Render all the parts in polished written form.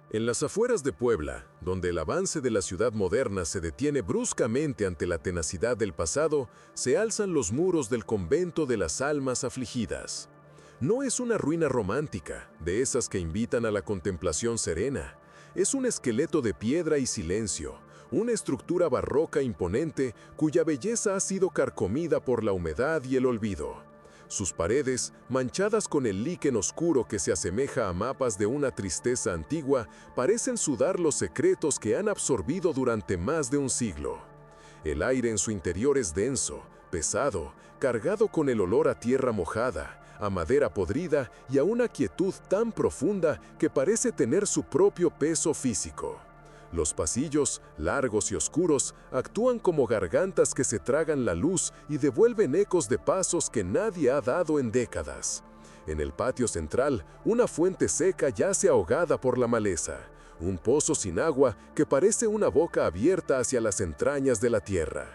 En las afueras de Puebla, donde el avance de la ciudad moderna se detiene bruscamente ante la tenacidad del pasado, se alzan los muros del convento de las almas afligidas. No es una ruina romántica, de esas que invitan a la contemplación serena. Es un esqueleto de piedra y silencio, una estructura barroca imponente cuya belleza ha sido carcomida por la humedad y el olvido. Sus paredes, manchadas con el líquen oscuro que se asemeja a mapas de una tristeza antigua, parecen sudar los secretos que han absorbido durante más de un siglo. El aire en su interior es denso, pesado, cargado con el olor a tierra mojada, a madera podrida y a una quietud tan profunda que parece tener su propio peso físico. Los pasillos, largos y oscuros, actúan como gargantas que se tragan la luz y devuelven ecos de pasos que nadie ha dado en décadas. En el patio central, una fuente seca yace ahogada por la maleza, un pozo sin agua que parece una boca abierta hacia las entrañas de la tierra.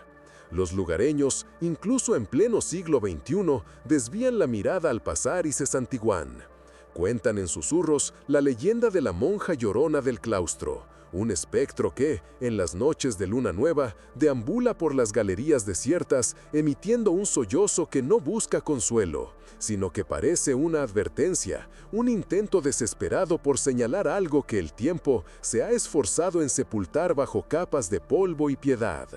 Los lugareños, incluso en pleno siglo XXI, desvían la mirada al pasar y se santiguan. Cuentan en susurros la leyenda de la monja llorona del claustro, un espectro que, en las noches de luna nueva, deambula por las galerías desiertas, emitiendo un sollozo que no busca consuelo, sino que parece una advertencia, un intento desesperado por señalar algo que el tiempo se ha esforzado en sepultar bajo capas de polvo y piedad.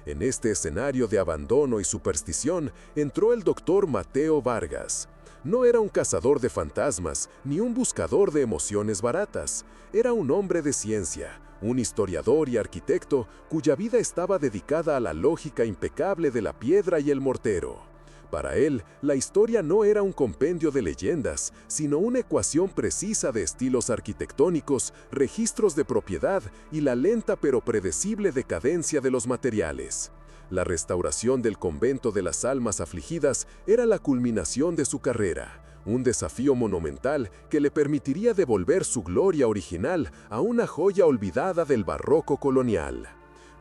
En este escenario de abandono y superstición entró el doctor Mateo Vargas. No era un cazador de fantasmas, ni un buscador de emociones baratas. Era un hombre de ciencia, un historiador y arquitecto cuya vida estaba dedicada a la lógica impecable de la piedra y el mortero. Para él, la historia no era un compendio de leyendas, sino una ecuación precisa de estilos arquitectónicos, registros de propiedad y la lenta pero predecible decadencia de los materiales. La restauración del convento de las almas afligidas era la culminación de su carrera, un desafío monumental que le permitiría devolver su gloria original a una joya olvidada del barroco colonial.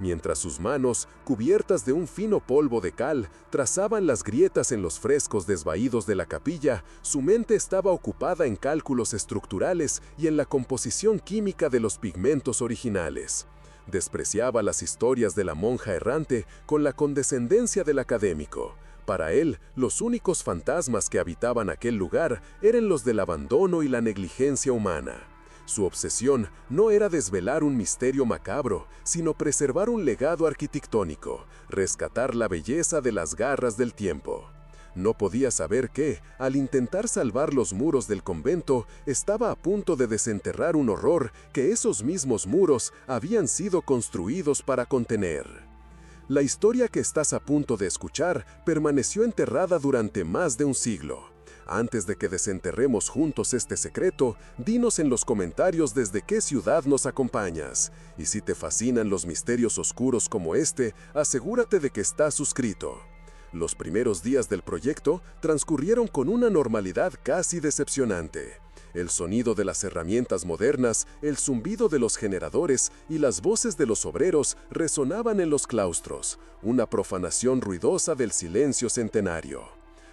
Mientras sus manos, cubiertas de un fino polvo de cal, trazaban las grietas en los frescos desvaídos de la capilla, su mente estaba ocupada en cálculos estructurales y en la composición química de los pigmentos originales. Despreciaba las historias de la monja errante con la condescendencia del académico. Para él, los únicos fantasmas que habitaban aquel lugar eran los del abandono y la negligencia humana. Su obsesión no era desvelar un misterio macabro, sino preservar un legado arquitectónico, rescatar la belleza de las garras del tiempo. No podía saber que, al intentar salvar los muros del convento, estaba a punto de desenterrar un horror que esos mismos muros habían sido construidos para contener. La historia que estás a punto de escuchar permaneció enterrada durante más de un siglo. Antes de que desenterremos juntos este secreto, dinos en los comentarios desde qué ciudad nos acompañas. Y si te fascinan los misterios oscuros como este, asegúrate de que estás suscrito. Los primeros días del proyecto transcurrieron con una normalidad casi decepcionante. El sonido de las herramientas modernas, el zumbido de los generadores y las voces de los obreros resonaban en los claustros, una profanación ruidosa del silencio centenario.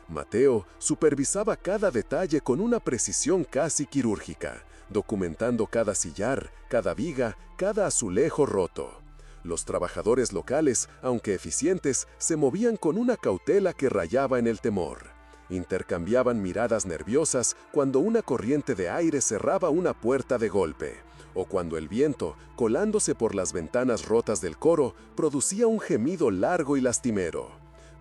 Mateo supervisaba cada detalle con una precisión casi quirúrgica, documentando cada sillar, cada viga, cada azulejo roto. Los trabajadores locales, aunque eficientes, se movían con una cautela que rayaba en el temor. Intercambiaban miradas nerviosas cuando una corriente de aire cerraba una puerta de golpe, o cuando el viento, colándose por las ventanas rotas del coro, producía un gemido largo y lastimero.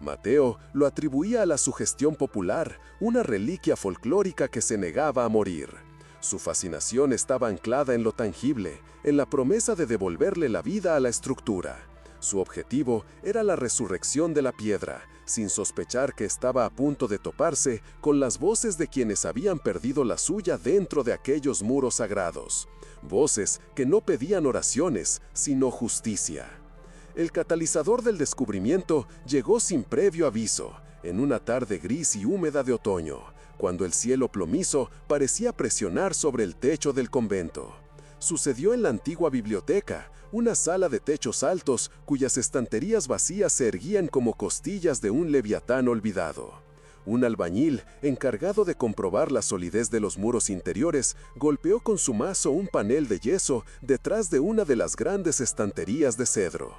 Mateo lo atribuía a la sugestión popular, una reliquia folclórica que se negaba a morir. Su fascinación estaba anclada en lo tangible, en la promesa de devolverle la vida a la estructura. Su objetivo era la resurrección de la piedra, sin sospechar que estaba a punto de toparse con las voces de quienes habían perdido la suya dentro de aquellos muros sagrados. Voces que no pedían oraciones, sino justicia. El catalizador del descubrimiento llegó sin previo aviso, en una tarde gris y húmeda de otoño, cuando el cielo plomizo parecía presionar sobre el techo del convento. Sucedió en la antigua biblioteca, una sala de techos altos cuyas estanterías vacías se erguían como costillas de un leviatán olvidado. Un albañil, encargado de comprobar la solidez de los muros interiores, golpeó con su mazo un panel de yeso detrás de una de las grandes estanterías de cedro.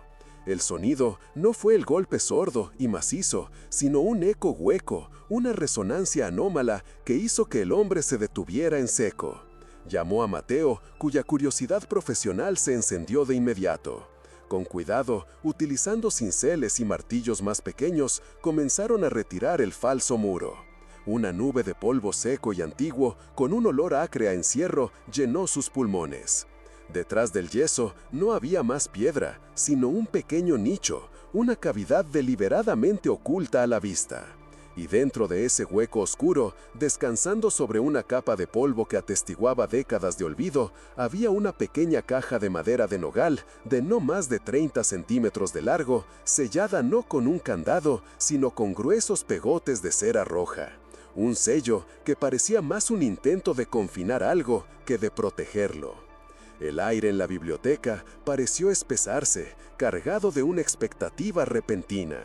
El sonido no fue el golpe sordo y macizo, sino un eco hueco, una resonancia anómala que hizo que el hombre se detuviera en seco. Llamó a Mateo, cuya curiosidad profesional se encendió de inmediato. Con cuidado, utilizando cinceles y martillos más pequeños, comenzaron a retirar el falso muro. Una nube de polvo seco y antiguo, con un olor acre a encierro, llenó sus pulmones. Detrás del yeso no había más piedra, sino un pequeño nicho, una cavidad deliberadamente oculta a la vista. Y dentro de ese hueco oscuro, descansando sobre una capa de polvo que atestiguaba décadas de olvido, había una pequeña caja de madera de nogal de no más de 30 centímetros de largo, sellada no con un candado, sino con gruesos pegotes de cera roja. Un sello que parecía más un intento de confinar algo que de protegerlo. El aire en la biblioteca pareció espesarse, cargado de una expectativa repentina.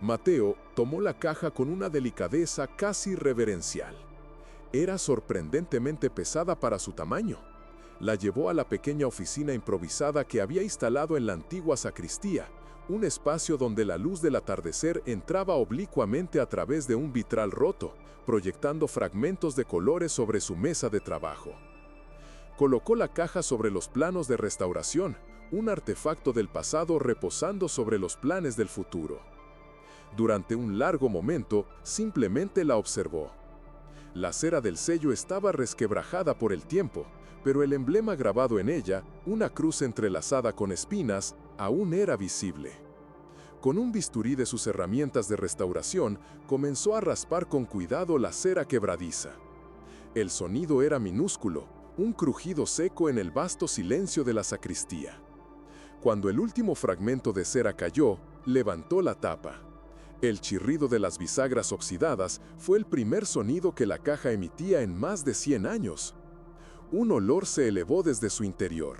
Mateo tomó la caja con una delicadeza casi reverencial. Era sorprendentemente pesada para su tamaño. La llevó a la pequeña oficina improvisada que había instalado en la antigua sacristía, un espacio donde la luz del atardecer entraba oblicuamente a través de un vitral roto, proyectando fragmentos de colores sobre su mesa de trabajo. Colocó la caja sobre los planos de restauración, un artefacto del pasado reposando sobre los planes del futuro. Durante un largo momento, simplemente la observó. La cera del sello estaba resquebrajada por el tiempo, pero el emblema grabado en ella, una cruz entrelazada con espinas, aún era visible. Con un bisturí de sus herramientas de restauración, comenzó a raspar con cuidado la cera quebradiza. El sonido era minúsculo, un crujido seco en el vasto silencio de la sacristía. Cuando el último fragmento de cera cayó, levantó la tapa. El chirrido de las bisagras oxidadas fue el primer sonido que la caja emitía en más de 100 años. Un olor se elevó desde su interior,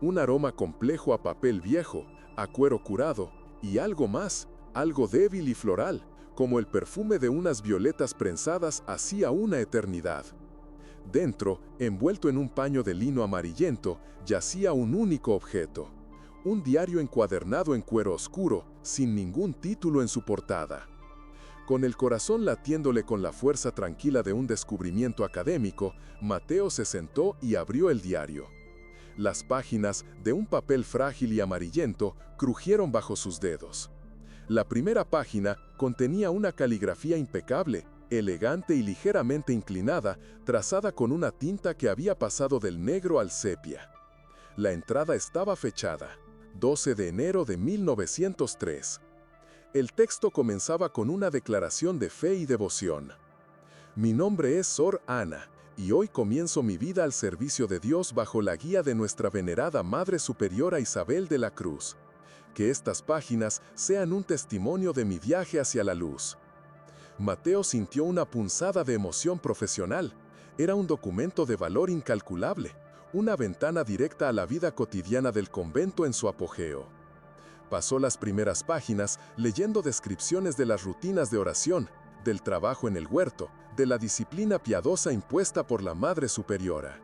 un aroma complejo a papel viejo, a cuero curado y algo más, algo débil y floral, como el perfume de unas violetas prensadas hacía una eternidad. Dentro, envuelto en un paño de lino amarillento, yacía un único objeto. Un diario encuadernado en cuero oscuro, sin ningún título en su portada. Con el corazón latiéndole con la fuerza tranquila de un descubrimiento académico, Mateo se sentó y abrió el diario. Las páginas, de un papel frágil y amarillento, crujieron bajo sus dedos. La primera página contenía una caligrafía impecable, elegante y ligeramente inclinada, trazada con una tinta que había pasado del negro al sepia. La entrada estaba fechada, 12 de enero de 1903. El texto comenzaba con una declaración de fe y devoción. Mi nombre es Sor Ana, y hoy comienzo mi vida al servicio de Dios bajo la guía de nuestra venerada Madre Superiora Isabel de la Cruz. Que estas páginas sean un testimonio de mi viaje hacia la luz. Mateo sintió una punzada de emoción profesional. Era un documento de valor incalculable, una ventana directa a la vida cotidiana del convento en su apogeo. Pasó las primeras páginas leyendo descripciones de las rutinas de oración, del trabajo en el huerto, de la disciplina piadosa impuesta por la Madre Superiora.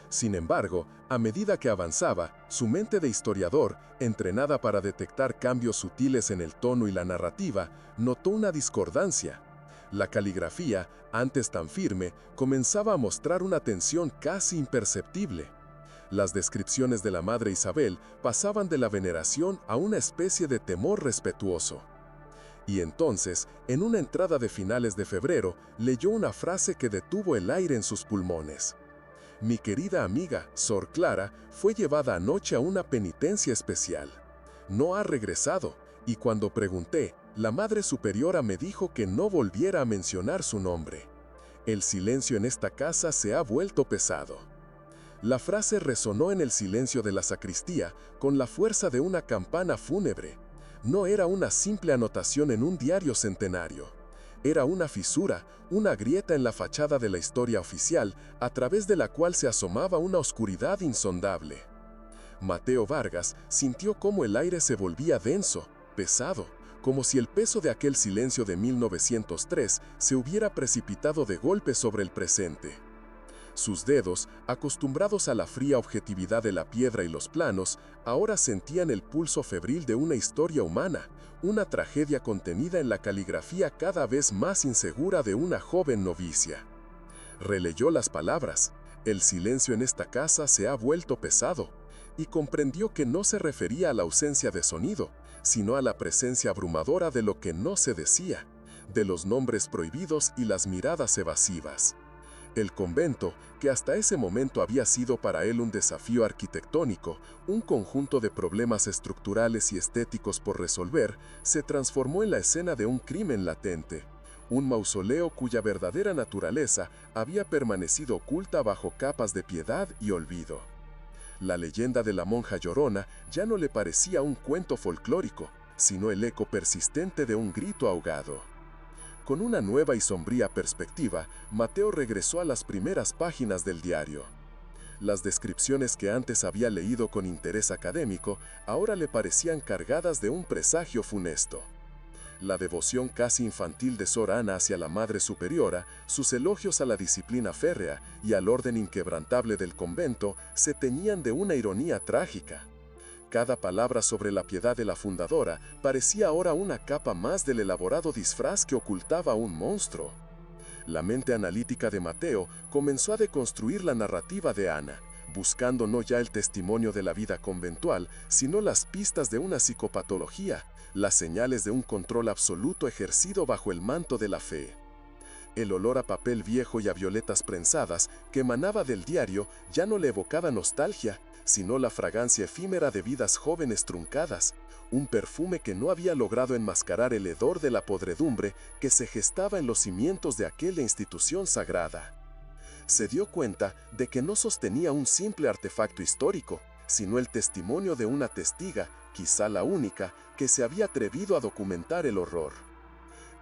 Sin embargo, a medida que avanzaba, su mente de historiador, entrenada para detectar cambios sutiles en el tono y la narrativa, notó una discordancia. La caligrafía, antes tan firme, comenzaba a mostrar una tensión casi imperceptible. Las descripciones de la Madre Isabel pasaban de la veneración a una especie de temor respetuoso. Y entonces, en una entrada de finales de febrero, leyó una frase que detuvo el aire en sus pulmones. Mi querida amiga, Sor Clara, fue llevada anoche a una penitencia especial. No ha regresado, y cuando pregunté, la Madre Superiora me dijo que no volviera a mencionar su nombre. El silencio en esta casa se ha vuelto pesado. La frase resonó en el silencio de la sacristía con la fuerza de una campana fúnebre. No era una simple anotación en un diario centenario. Era una fisura, una grieta en la fachada de la historia oficial, a través de la cual se asomaba una oscuridad insondable. Mateo Vargas sintió cómo el aire se volvía denso, pesado, como si el peso de aquel silencio de 1903 se hubiera precipitado de golpe sobre el presente. Sus dedos, acostumbrados a la fría objetividad de la piedra y los planos, ahora sentían el pulso febril de una historia humana, una tragedia contenida en la caligrafía cada vez más insegura de una joven novicia. Releyó las palabras: el silencio en esta casa se ha vuelto pesado, y comprendió que no se refería a la ausencia de sonido, sino a la presencia abrumadora de lo que no se decía, de los nombres prohibidos y las miradas evasivas. El convento, que hasta ese momento había sido para él un desafío arquitectónico, un conjunto de problemas estructurales y estéticos por resolver, se transformó en la escena de un crimen latente, un mausoleo cuya verdadera naturaleza había permanecido oculta bajo capas de piedad y olvido. La leyenda de la monja llorona ya no le parecía un cuento folclórico, sino el eco persistente de un grito ahogado. Con una nueva y sombría perspectiva, Mateo regresó a las primeras páginas del diario. Las descripciones que antes había leído con interés académico ahora le parecían cargadas de un presagio funesto. La devoción casi infantil de Sor Ana hacia la Madre Superiora, sus elogios a la disciplina férrea y al orden inquebrantable del convento se teñían de una ironía trágica. Cada palabra sobre la piedad de la fundadora parecía ahora una capa más del elaborado disfraz que ocultaba a un monstruo. La mente analítica de Mateo comenzó a deconstruir la narrativa de Ana, buscando no ya el testimonio de la vida conventual, sino las pistas de una psicopatología, las señales de un control absoluto ejercido bajo el manto de la fe. El olor a papel viejo y a violetas prensadas que emanaba del diario ya no le evocaba nostalgia, sino la fragancia efímera de vidas jóvenes truncadas, un perfume que no había logrado enmascarar el hedor de la podredumbre que se gestaba en los cimientos de aquella institución sagrada. Se dio cuenta de que no sostenía un simple artefacto histórico, sino el testimonio de una testiga, quizá la única, que se había atrevido a documentar el horror.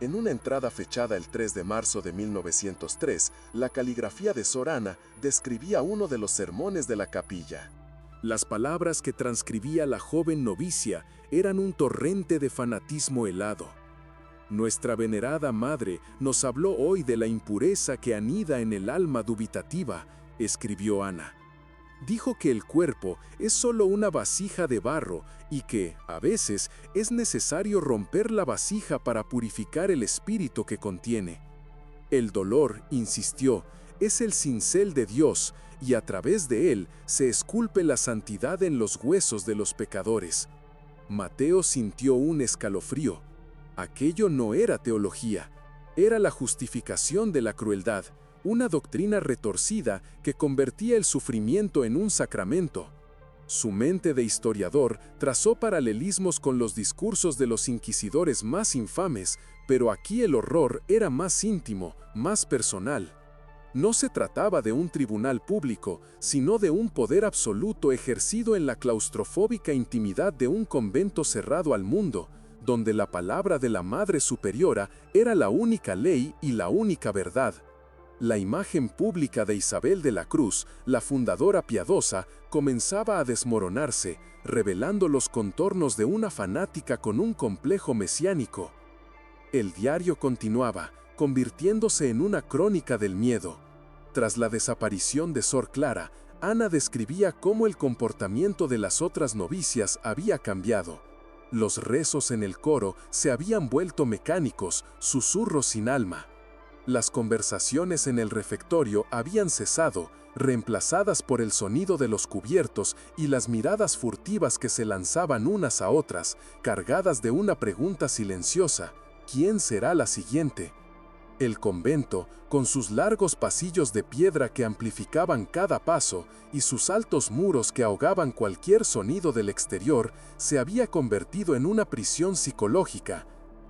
En una entrada fechada el 3 de marzo de 1903, la caligrafía de Sor Ana describía uno de los sermones de la capilla. Las palabras que transcribía la joven novicia eran un torrente de fanatismo helado. Nuestra venerada madre nos habló hoy de la impureza que anida en el alma dubitativa, escribió Ana. Dijo que el cuerpo es solo una vasija de barro y que, a veces, es necesario romper la vasija para purificar el espíritu que contiene. El dolor, insistió, es el cincel de Dios y a través de él se esculpe la santidad en los huesos de los pecadores. Mateo sintió un escalofrío. Aquello no era teología, era la justificación de la crueldad, una doctrina retorcida que convertía el sufrimiento en un sacramento. Su mente de historiador trazó paralelismos con los discursos de los inquisidores más infames, pero aquí el horror era más íntimo, más personal. No se trataba de un tribunal público, sino de un poder absoluto ejercido en la claustrofóbica intimidad de un convento cerrado al mundo, donde la palabra de la Madre Superiora era la única ley y la única verdad. La imagen pública de Isabel de la Cruz, la fundadora piadosa, comenzaba a desmoronarse, revelando los contornos de una fanática con un complejo mesiánico. El diario continuaba, convirtiéndose en una crónica del miedo. Tras la desaparición de Sor Clara, Ana describía cómo el comportamiento de las otras novicias había cambiado. Los rezos en el coro se habían vuelto mecánicos, susurros sin alma. Las conversaciones en el refectorio habían cesado, reemplazadas por el sonido de los cubiertos y las miradas furtivas que se lanzaban unas a otras, cargadas de una pregunta silenciosa: ¿quién será la siguiente? El convento, con sus largos pasillos de piedra que amplificaban cada paso y sus altos muros que ahogaban cualquier sonido del exterior, se había convertido en una prisión psicológica.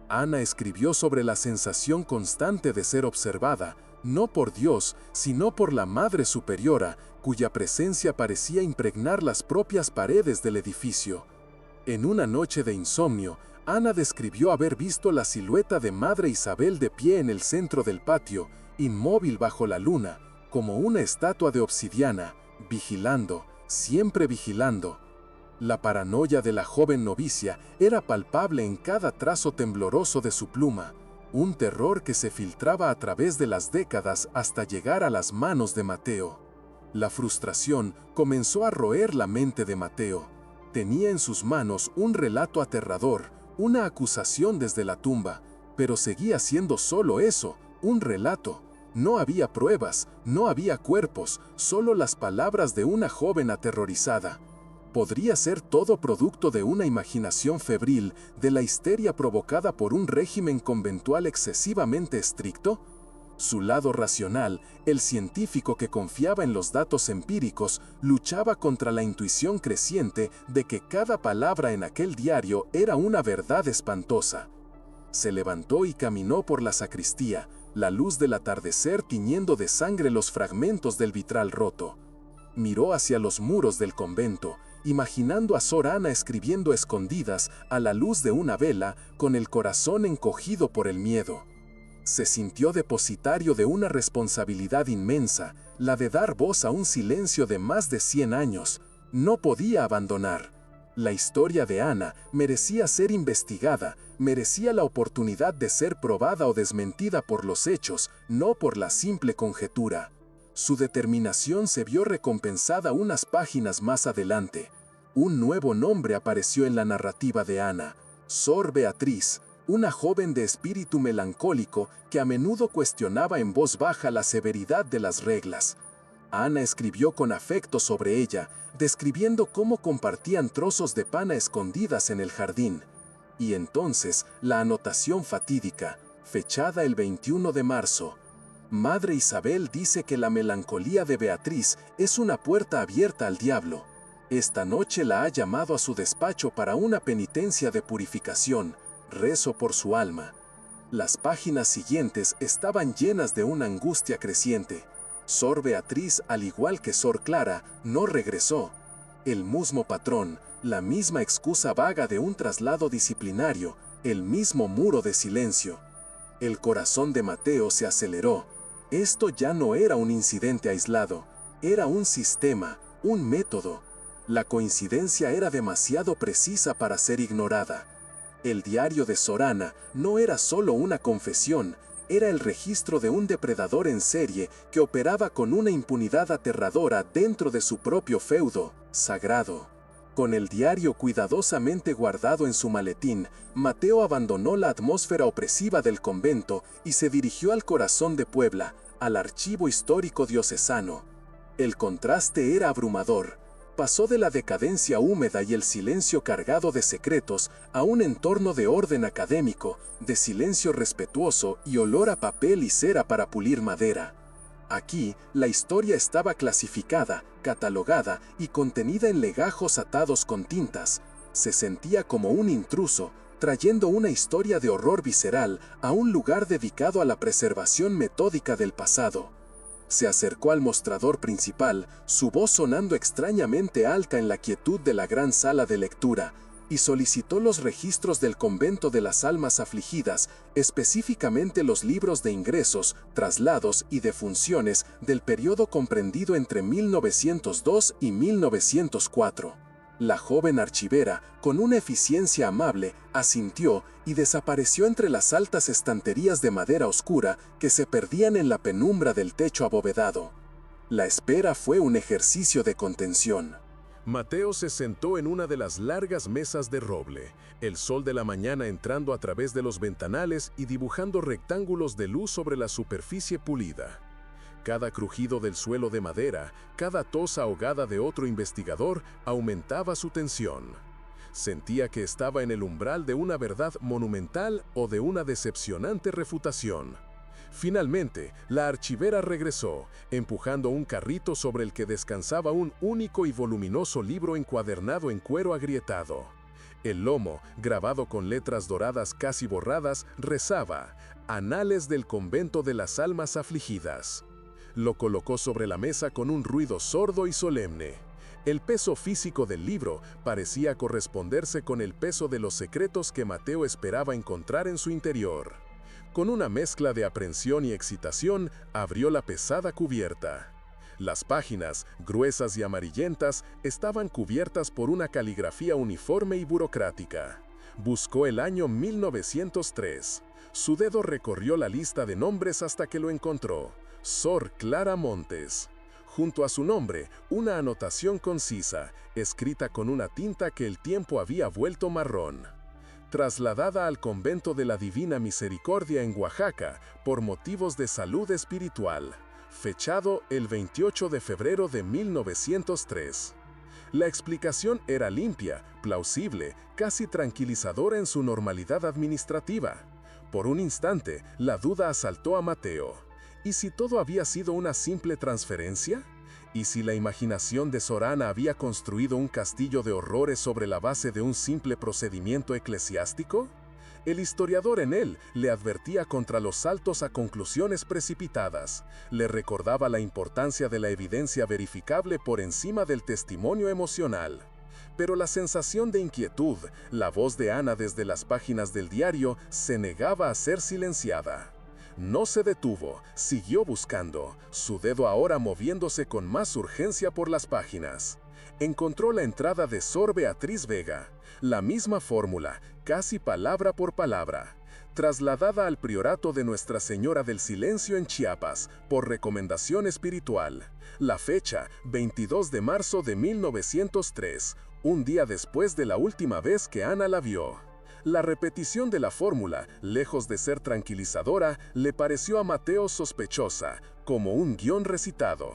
Ana escribió sobre la sensación constante de ser observada, no por Dios, sino por la Madre Superiora, cuya presencia parecía impregnar las propias paredes del edificio. En una noche de insomnio, Ana describió haber visto la silueta de Madre Isabel de pie en el centro del patio, inmóvil bajo la luna, como una estatua de obsidiana, vigilando, siempre vigilando. La paranoia de la joven novicia era palpable en cada trazo tembloroso de su pluma, un terror que se filtraba a través de las décadas hasta llegar a las manos de Mateo. La frustración comenzó a roer la mente de Mateo. Tenía en sus manos un relato aterrador, una acusación desde la tumba, pero seguía siendo solo eso, un relato. No había pruebas, no había cuerpos, solo las palabras de una joven aterrorizada. ¿Podría ser todo producto de una imaginación febril, de la histeria provocada por un régimen conventual excesivamente estricto? Su lado racional, el científico que confiaba en los datos empíricos, luchaba contra la intuición creciente de que cada palabra en aquel diario era una verdad espantosa. Se levantó y caminó por la sacristía, la luz del atardecer tiñendo de sangre los fragmentos del vitral roto. Miró hacia los muros del convento, imaginando a Sor Ana escribiendo a escondidas a la luz de una vela, con el corazón encogido por el miedo. Se sintió depositario de una responsabilidad inmensa, la de dar voz a un silencio de más de 100 años. No podía abandonar. La historia de Ana merecía ser investigada, merecía la oportunidad de ser probada o desmentida por los hechos, no por la simple conjetura. Su determinación se vio recompensada unas páginas más adelante. Un nuevo nombre apareció en la narrativa de Ana: Sor Beatriz, una joven de espíritu melancólico que a menudo cuestionaba en voz baja la severidad de las reglas. Ana escribió con afecto sobre ella, describiendo cómo compartían trozos de pan a escondidas en el jardín. Y entonces, la anotación fatídica, fechada el 21 de marzo. Madre Isabel dice que la melancolía de Beatriz es una puerta abierta al diablo. Esta noche la ha llamado a su despacho para una penitencia de purificación. Rezo por su alma. Las páginas siguientes estaban llenas de una angustia creciente. Sor Beatriz, al igual que Sor Clara, no regresó. El mismo patrón, la misma excusa vaga de un traslado disciplinario, el mismo muro de silencio. El corazón de Mateo se aceleró. Esto ya no era un incidente aislado, era un sistema, un método. La coincidencia era demasiado precisa para ser ignorada. El diario de Sor Ana no era solo una confesión, era el registro de un depredador en serie que operaba con una impunidad aterradora dentro de su propio feudo sagrado. Con el diario cuidadosamente guardado en su maletín, Mateo abandonó la atmósfera opresiva del convento y se dirigió al corazón de Puebla, al archivo histórico diocesano. El contraste era abrumador. Pasó de la decadencia húmeda y el silencio cargado de secretos a un entorno de orden académico, de silencio respetuoso y olor a papel y cera para pulir madera. Aquí, la historia estaba clasificada, catalogada y contenida en legajos atados con tintas. Se sentía como un intruso, trayendo una historia de horror visceral a un lugar dedicado a la preservación metódica del pasado. Se acercó al mostrador principal, su voz sonando extrañamente alta en la quietud de la gran sala de lectura, y solicitó los registros del convento de las almas afligidas, específicamente los libros de ingresos, traslados y defunciones del periodo comprendido entre 1902 y 1904. La joven archivera, con una eficiencia amable, asintió y desapareció entre las altas estanterías de madera oscura que se perdían en la penumbra del techo abovedado. La espera fue un ejercicio de contención. Mateo se sentó en una de las largas mesas de roble, el sol de la mañana entrando a través de los ventanales y dibujando rectángulos de luz sobre la superficie pulida. Cada crujido del suelo de madera, cada tos ahogada de otro investigador aumentaba su tensión. Sentía que estaba en el umbral de una verdad monumental o de una decepcionante refutación. Finalmente, la archivera regresó, empujando un carrito sobre el que descansaba un único y voluminoso libro encuadernado en cuero agrietado. El lomo, grabado con letras doradas casi borradas, rezaba: Anales del Convento de las Almas Afligidas. Lo colocó sobre la mesa con un ruido sordo y solemne. El peso físico del libro parecía corresponderse con el peso de los secretos que Mateo esperaba encontrar en su interior. Con una mezcla de aprensión y excitación, abrió la pesada cubierta. Las páginas, gruesas y amarillentas, estaban cubiertas por una caligrafía uniforme y burocrática. Buscó el año 1903. Su dedo recorrió la lista de nombres hasta que lo encontró. Sor Clara Montes. Junto a su nombre, una anotación concisa, escrita con una tinta que el tiempo había vuelto marrón. Trasladada al convento de la Divina Misericordia en Oaxaca por motivos de salud espiritual. Fechado el 28 de febrero de 1903. La explicación era limpia, plausible, casi tranquilizadora en su normalidad administrativa. Por un instante, la duda asaltó a Mateo. ¿Y si todo había sido una simple transferencia? ¿Y si la imaginación de Sor Ana había construido un castillo de horrores sobre la base de un simple procedimiento eclesiástico? El historiador en él le advertía contra los saltos a conclusiones precipitadas, le recordaba la importancia de la evidencia verificable por encima del testimonio emocional. Pero la sensación de inquietud, la voz de Ana desde las páginas del diario, se negaba a ser silenciada. No se detuvo, siguió buscando, su dedo ahora moviéndose con más urgencia por las páginas. Encontró la entrada de Sor Beatriz Vega, la misma fórmula, casi palabra por palabra, trasladada al priorato de Nuestra Señora del Silencio en Chiapas, por recomendación espiritual. La fecha, 22 de marzo de 1903, un día después de la última vez que Ana la vio. La repetición de la fórmula, lejos de ser tranquilizadora, le pareció a Mateo sospechosa, como un guión recitado.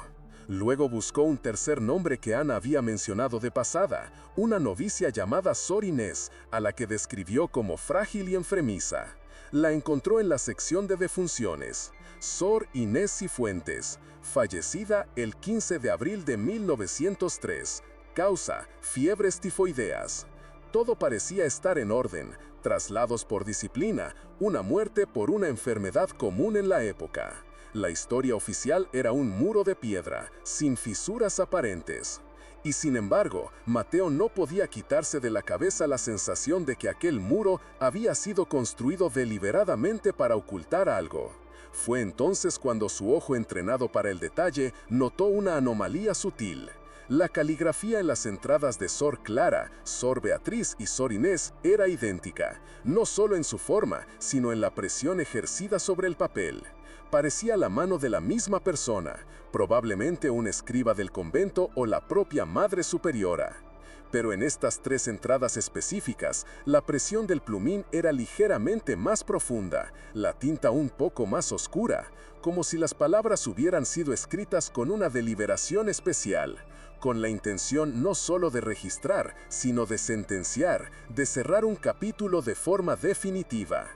Luego buscó un tercer nombre que Ana había mencionado de pasada, una novicia llamada Sor Inés, a la que describió como frágil y enfermiza. La encontró en la sección de defunciones. Sor Inés Cifuentes, fallecida el 15 de abril de 1903. Causa, fiebres tifoideas. Todo parecía estar en orden, traslados por disciplina, una muerte por una enfermedad común en la época. La historia oficial era un muro de piedra, sin fisuras aparentes. Y sin embargo, Mateo no podía quitarse de la cabeza la sensación de que aquel muro había sido construido deliberadamente para ocultar algo. Fue entonces cuando su ojo entrenado para el detalle notó una anomalía sutil. La caligrafía en las entradas de Sor Clara, Sor Beatriz y Sor Inés era idéntica, no solo en su forma, sino en la presión ejercida sobre el papel. Parecía la mano de la misma persona, probablemente un escriba del convento o la propia Madre Superiora. Pero en estas tres entradas específicas, la presión del plumín era ligeramente más profunda, la tinta un poco más oscura, como si las palabras hubieran sido escritas con una deliberación especial, con la intención no solo de registrar, sino de sentenciar, de cerrar un capítulo de forma definitiva.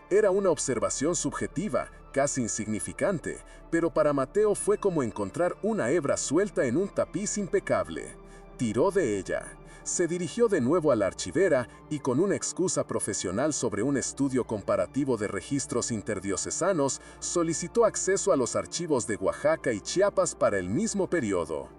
Era una observación subjetiva, casi insignificante, pero para Mateo fue como encontrar una hebra suelta en un tapiz impecable. Tiró de ella. Se dirigió de nuevo a la archivera y con una excusa profesional sobre un estudio comparativo de registros interdiocesanos, solicitó acceso a los archivos de Oaxaca y Chiapas para el mismo periodo.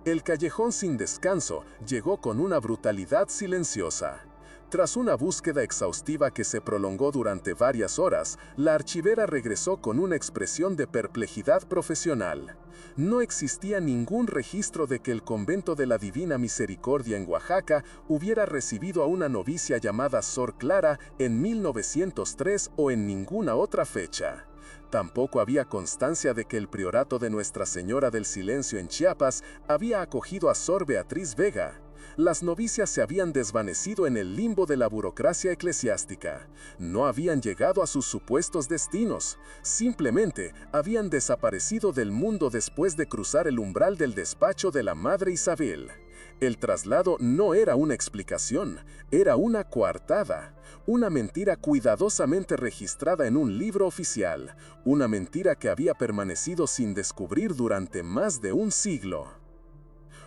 El callejón sin descanso llegó con una brutalidad silenciosa. Tras una búsqueda exhaustiva que se prolongó durante varias horas, la archivera regresó con una expresión de perplejidad profesional. No existía ningún registro de que el convento de la Divina Misericordia en Oaxaca hubiera recibido a una novicia llamada Sor Clara en 1903 o en ninguna otra fecha. Tampoco había constancia de que el priorato de Nuestra Señora del Silencio en Chiapas había acogido a Sor Beatriz Vega. Las novicias se habían desvanecido en el limbo de la burocracia eclesiástica. No habían llegado a sus supuestos destinos. Simplemente habían desaparecido del mundo después de cruzar el umbral del despacho de la Madre Isabel. El traslado no era una explicación, era una coartada. Una mentira cuidadosamente registrada en un libro oficial. Una mentira que había permanecido sin descubrir durante más de un siglo.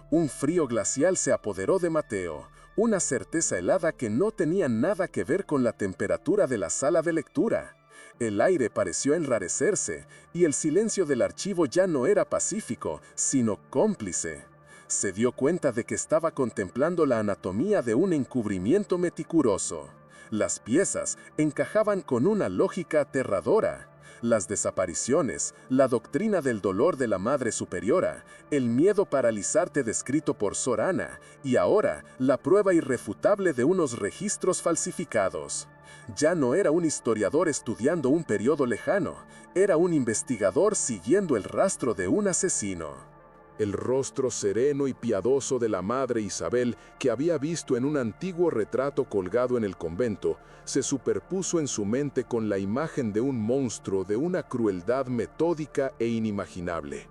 Un frío glacial se apoderó de Mateo, una certeza helada que no tenía nada que ver con la temperatura de la sala de lectura. El aire pareció enrarecerse, y el silencio del archivo ya no era pacífico, sino cómplice. Se dio cuenta de que estaba contemplando la anatomía de un encubrimiento meticuloso. Las piezas encajaban con una lógica aterradora. Las desapariciones, la doctrina del dolor de la Madre Superiora, el miedo paralizante descrito por Sor Ana y ahora la prueba irrefutable de unos registros falsificados. Ya no era un historiador estudiando un periodo lejano, era un investigador siguiendo el rastro de un asesino. El rostro sereno y piadoso de la Madre Isabel, que había visto en un antiguo retrato colgado en el convento, se superpuso en su mente con la imagen de un monstruo de una crueldad metódica e inimaginable.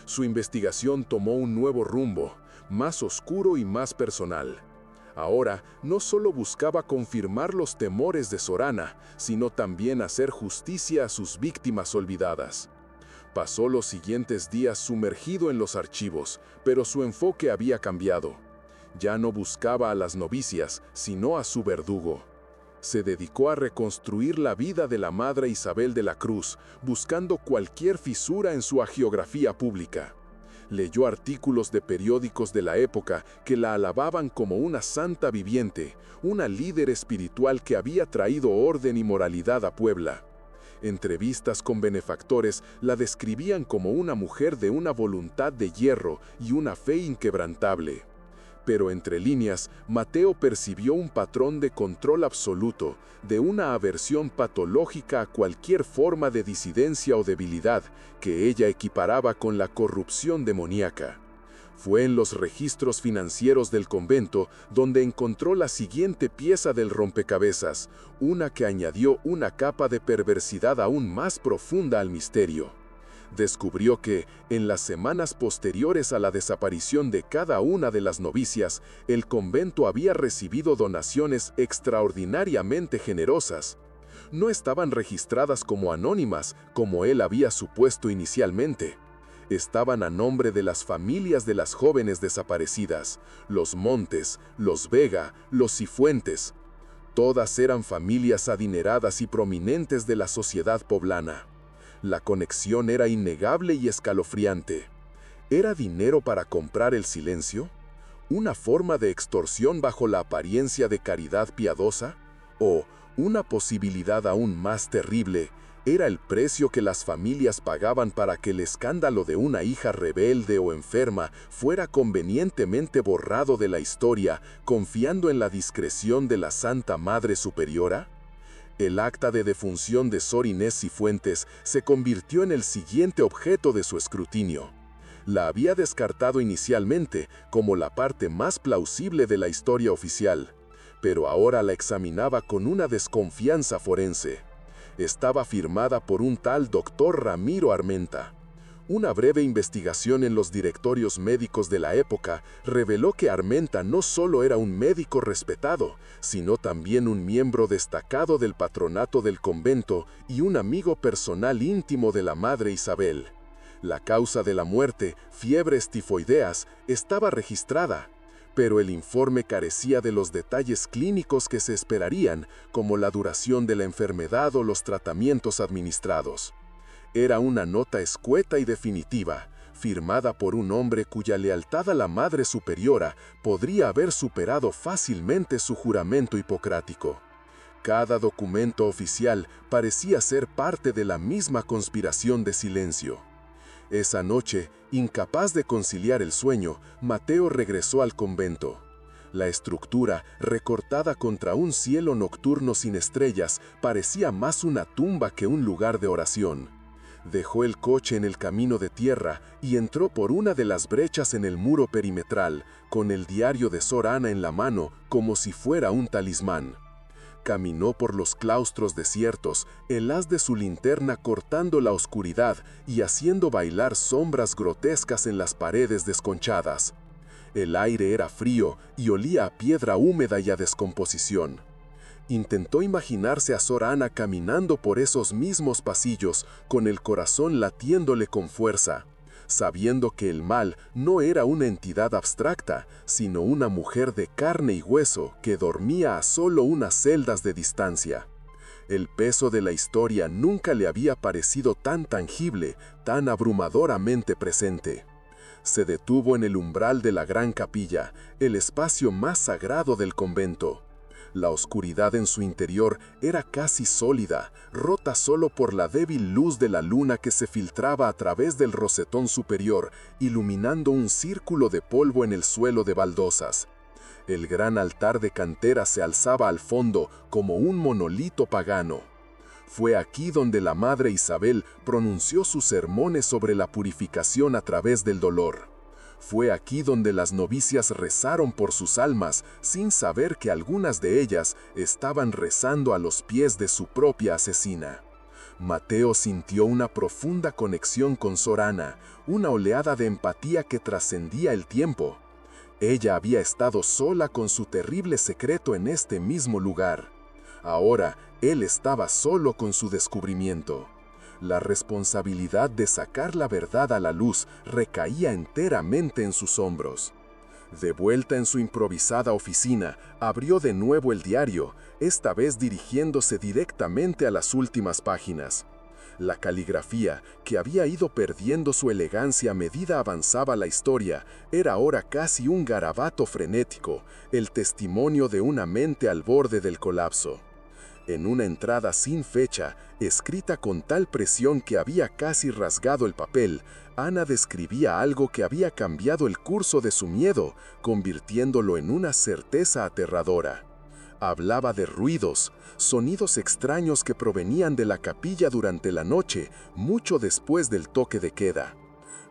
Su investigación tomó un nuevo rumbo, más oscuro y más personal. Ahora no solo buscaba confirmar los temores de Sor Ana, sino también hacer justicia a sus víctimas olvidadas. Pasó los siguientes días sumergido en los archivos, pero su enfoque había cambiado. Ya no buscaba a las novicias, sino a su verdugo. Se dedicó a reconstruir la vida de la Madre Isabel de la Cruz, buscando cualquier fisura en su hagiografía pública. Leyó artículos de periódicos de la época que la alababan como una santa viviente, una líder espiritual que había traído orden y moralidad a Puebla. Entrevistas con benefactores la describían como una mujer de una voluntad de hierro y una fe inquebrantable. Pero entre líneas, Mateo percibió un patrón de control absoluto, de una aversión patológica a cualquier forma de disidencia o debilidad que ella equiparaba con la corrupción demoníaca. Fue en los registros financieros del convento donde encontró la siguiente pieza del rompecabezas, una que añadió una capa de perversidad aún más profunda al misterio. Descubrió que, en las semanas posteriores a la desaparición de cada una de las novicias, el convento había recibido donaciones extraordinariamente generosas. No estaban registradas como anónimas, como él había supuesto inicialmente. Estaban a nombre de las familias de las jóvenes desaparecidas, los Montes, los Vega, los Cifuentes. Todas eran familias adineradas y prominentes de la sociedad poblana. La conexión era innegable y escalofriante. ¿Era dinero para comprar el silencio? ¿Una forma de extorsión bajo la apariencia de caridad piadosa? ¿O, una posibilidad aún más terrible, era el precio que las familias pagaban para que el escándalo de una hija rebelde o enferma fuera convenientemente borrado de la historia, confiando en la discreción de la Santa Madre Superiora? El acta de defunción de Sor Inés Cifuentes se convirtió en el siguiente objeto de su escrutinio. La había descartado inicialmente como la parte más plausible de la historia oficial, pero ahora la examinaba con una desconfianza forense. Estaba firmada por un tal doctor Ramiro Armenta. Una breve investigación en los directorios médicos de la época reveló que Armenta no solo era un médico respetado, sino también un miembro destacado del patronato del convento y un amigo personal íntimo de la Madre Isabel. La causa de la muerte, fiebres tifoideas, estaba registrada, pero el informe carecía de los detalles clínicos que se esperarían, como la duración de la enfermedad o los tratamientos administrados. Era una nota escueta y definitiva, firmada por un hombre cuya lealtad a la Madre Superiora podría haber superado fácilmente su juramento hipocrático. Cada documento oficial parecía ser parte de la misma conspiración de silencio. Esa noche, incapaz de conciliar el sueño, Mateo regresó al convento. La estructura, recortada contra un cielo nocturno sin estrellas, parecía más una tumba que un lugar de oración. Dejó el coche en el camino de tierra y entró por una de las brechas en el muro perimetral, con el diario de Sor Ana en la mano como si fuera un talismán. Caminó por los claustros desiertos, el haz de su linterna cortando la oscuridad y haciendo bailar sombras grotescas en las paredes desconchadas. El aire era frío y olía a piedra húmeda y a descomposición. Intentó imaginarse a Sor Ana caminando por esos mismos pasillos, con el corazón latiéndole con fuerza, sabiendo que el mal no era una entidad abstracta, sino una mujer de carne y hueso que dormía a solo unas celdas de distancia. El peso de la historia nunca le había parecido tan tangible, tan abrumadoramente presente. Se detuvo en el umbral de la gran capilla, el espacio más sagrado del convento. La oscuridad en su interior era casi sólida, rota solo por la débil luz de la luna que se filtraba a través del rosetón superior, iluminando un círculo de polvo en el suelo de baldosas. El gran altar de cantera se alzaba al fondo como un monolito pagano. Fue aquí donde la Madre Isabel pronunció sus sermones sobre la purificación a través del dolor. Fue aquí donde las novicias rezaron por sus almas, sin saber que algunas de ellas estaban rezando a los pies de su propia asesina. Mateo sintió una profunda conexión con Sor Ana, una oleada de empatía que trascendía el tiempo. Ella había estado sola con su terrible secreto en este mismo lugar. Ahora, él estaba solo con su descubrimiento. La responsabilidad de sacar la verdad a la luz recaía enteramente en sus hombros. De vuelta en su improvisada oficina, abrió de nuevo el diario, esta vez dirigiéndose directamente a las últimas páginas. La caligrafía, que había ido perdiendo su elegancia a medida avanzaba la historia, era ahora casi un garabato frenético, el testimonio de una mente al borde del colapso. En una entrada sin fecha, escrita con tal presión que había casi rasgado el papel, Ana describía algo que había cambiado el curso de su miedo, convirtiéndolo en una certeza aterradora. Hablaba de ruidos, sonidos extraños que provenían de la capilla durante la noche, mucho después del toque de queda.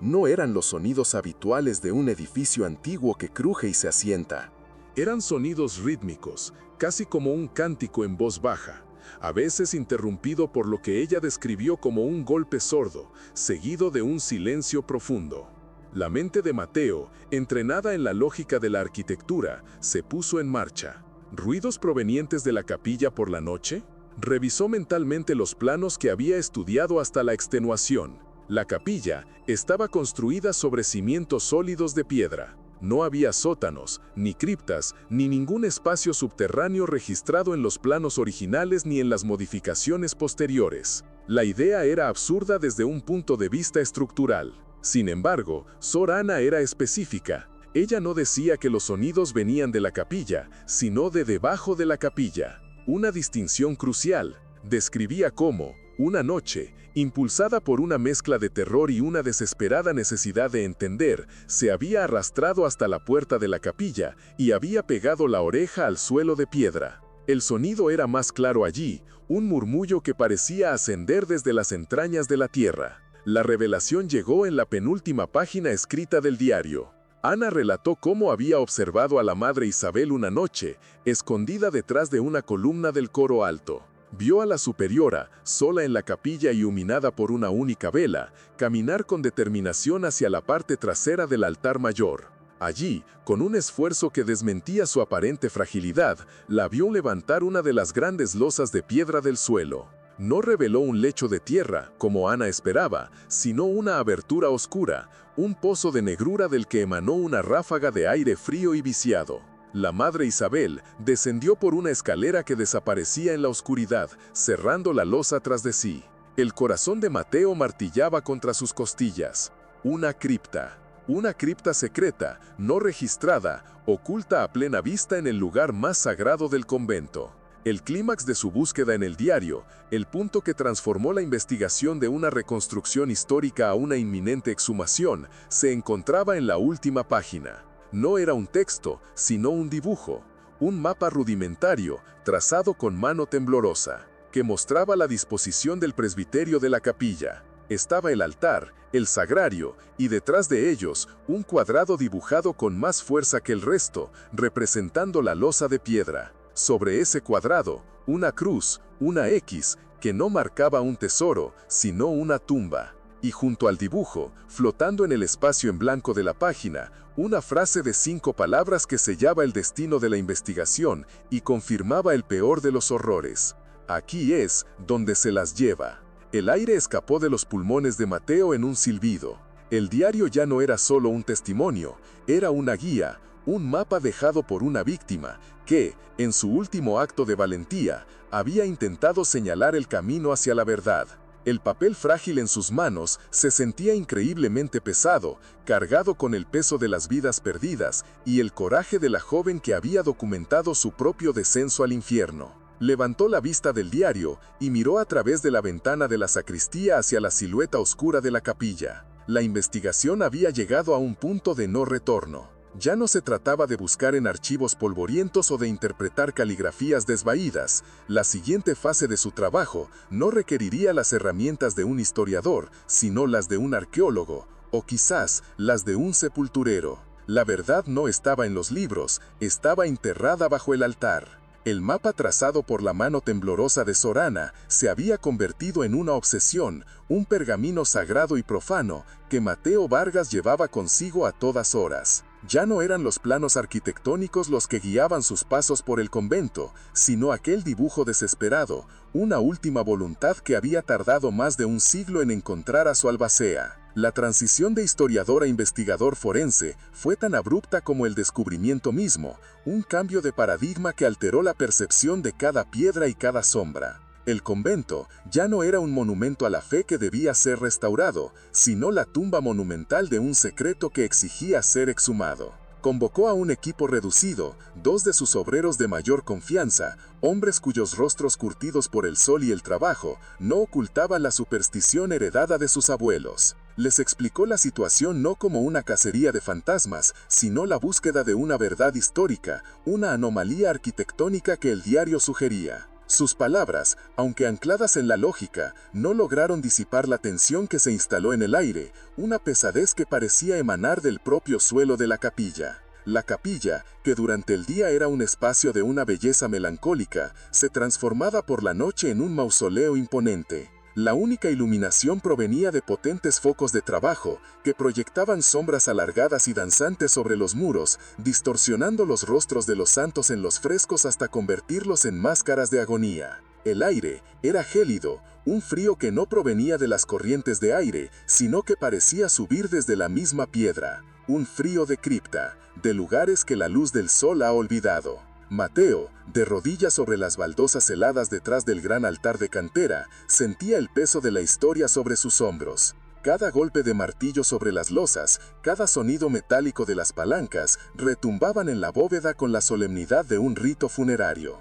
No eran los sonidos habituales de un edificio antiguo que cruje y se asienta. Eran sonidos rítmicos, casi como un cántico en voz baja, a veces interrumpido por lo que ella describió como un golpe sordo, seguido de un silencio profundo. La mente de Mateo, entrenada en la lógica de la arquitectura, se puso en marcha. ¿Ruidos provenientes de la capilla por la noche? Revisó mentalmente los planos que había estudiado hasta la extenuación. La capilla estaba construida sobre cimientos sólidos de piedra. No había sótanos, ni criptas, ni ningún espacio subterráneo registrado en los planos originales ni en las modificaciones posteriores. La idea era absurda desde un punto de vista estructural. Sin embargo, Sor Ana era específica. Ella no decía que los sonidos venían de la capilla, sino de debajo de la capilla. Una distinción crucial. Describía cómo, una noche, impulsada por una mezcla de terror y una desesperada necesidad de entender, se había arrastrado hasta la puerta de la capilla y había pegado la oreja al suelo de piedra. El sonido era más claro allí, un murmullo que parecía ascender desde las entrañas de la tierra. La revelación llegó en la penúltima página escrita del diario. Ana relató cómo había observado a la Madre Isabel una noche, escondida detrás de una columna del coro alto. Vio a la superiora, sola en la capilla y iluminada por una única vela, caminar con determinación hacia la parte trasera del altar mayor. Allí, con un esfuerzo que desmentía su aparente fragilidad, la vio levantar una de las grandes losas de piedra del suelo. No reveló un lecho de tierra, como Ana esperaba, sino una abertura oscura, un pozo de negrura del que emanó una ráfaga de aire frío y viciado. La Madre Isabel descendió por una escalera que desaparecía en la oscuridad, cerrando la losa tras de sí. El corazón de Mateo martillaba contra sus costillas. Una cripta secreta, no registrada, oculta a plena vista en el lugar más sagrado del convento. El clímax de su búsqueda en el diario, el punto que transformó la investigación de una reconstrucción histórica a una inminente exhumación, se encontraba en la última página. No era un texto, sino un dibujo, un mapa rudimentario, trazado con mano temblorosa, que mostraba la disposición del presbiterio de la capilla. Estaba el altar, el sagrario, y detrás de ellos, un cuadrado dibujado con más fuerza que el resto, representando la losa de piedra. Sobre ese cuadrado, una cruz, una X, que no marcaba un tesoro, sino una tumba. Y junto al dibujo, flotando en el espacio en blanco de la página, una frase de 5 palabras que sellaba el destino de la investigación y confirmaba el peor de los horrores. Aquí es donde se las lleva. El aire escapó de los pulmones de Mateo en un silbido. El diario ya no era solo un testimonio, era una guía, un mapa dejado por una víctima que, en su último acto de valentía, había intentado señalar el camino hacia la verdad. El papel frágil en sus manos se sentía increíblemente pesado, cargado con el peso de las vidas perdidas y el coraje de la joven que había documentado su propio descenso al infierno. Levantó la vista del diario y miró a través de la ventana de la sacristía hacia la silueta oscura de la capilla. La investigación había llegado a un punto de no retorno. Ya no se trataba de buscar en archivos polvorientos o de interpretar caligrafías desvaídas. La siguiente fase de su trabajo no requeriría las herramientas de un historiador, sino las de un arqueólogo, o quizás las de un sepulturero. La verdad no estaba en los libros, estaba enterrada bajo el altar. El mapa trazado por la mano temblorosa de Sorana se había convertido en una obsesión, un pergamino sagrado y profano que Mateo Vargas llevaba consigo a todas horas. Ya no eran los planos arquitectónicos los que guiaban sus pasos por el convento, sino aquel dibujo desesperado, una última voluntad que había tardado más de un siglo en encontrar a su albacea. La transición de historiador a investigador forense fue tan abrupta como el descubrimiento mismo, un cambio de paradigma que alteró la percepción de cada piedra y cada sombra. El convento ya no era un monumento a la fe que debía ser restaurado, sino la tumba monumental de un secreto que exigía ser exhumado. Convocó a un equipo reducido, 2 de sus obreros de mayor confianza, hombres cuyos rostros curtidos por el sol y el trabajo no ocultaban la superstición heredada de sus abuelos. Les explicó la situación no como una cacería de fantasmas, sino la búsqueda de una verdad histórica, una anomalía arquitectónica que el diario sugería. Sus palabras, aunque ancladas en la lógica, no lograron disipar la tensión que se instaló en el aire, una pesadez que parecía emanar del propio suelo de la capilla. La capilla, que durante el día era un espacio de una belleza melancólica, se transformaba por la noche en un mausoleo imponente. La única iluminación provenía de potentes focos de trabajo que proyectaban sombras alargadas y danzantes sobre los muros, distorsionando los rostros de los santos en los frescos hasta convertirlos en máscaras de agonía. El aire era gélido, un frío que no provenía de las corrientes de aire, sino que parecía subir desde la misma piedra, un frío de cripta, de lugares que la luz del sol ha olvidado. Mateo, de rodillas sobre las baldosas heladas detrás del gran altar de cantera, sentía el peso de la historia sobre sus hombros. Cada golpe de martillo sobre las losas, cada sonido metálico de las palancas, retumbaban en la bóveda con la solemnidad de un rito funerario.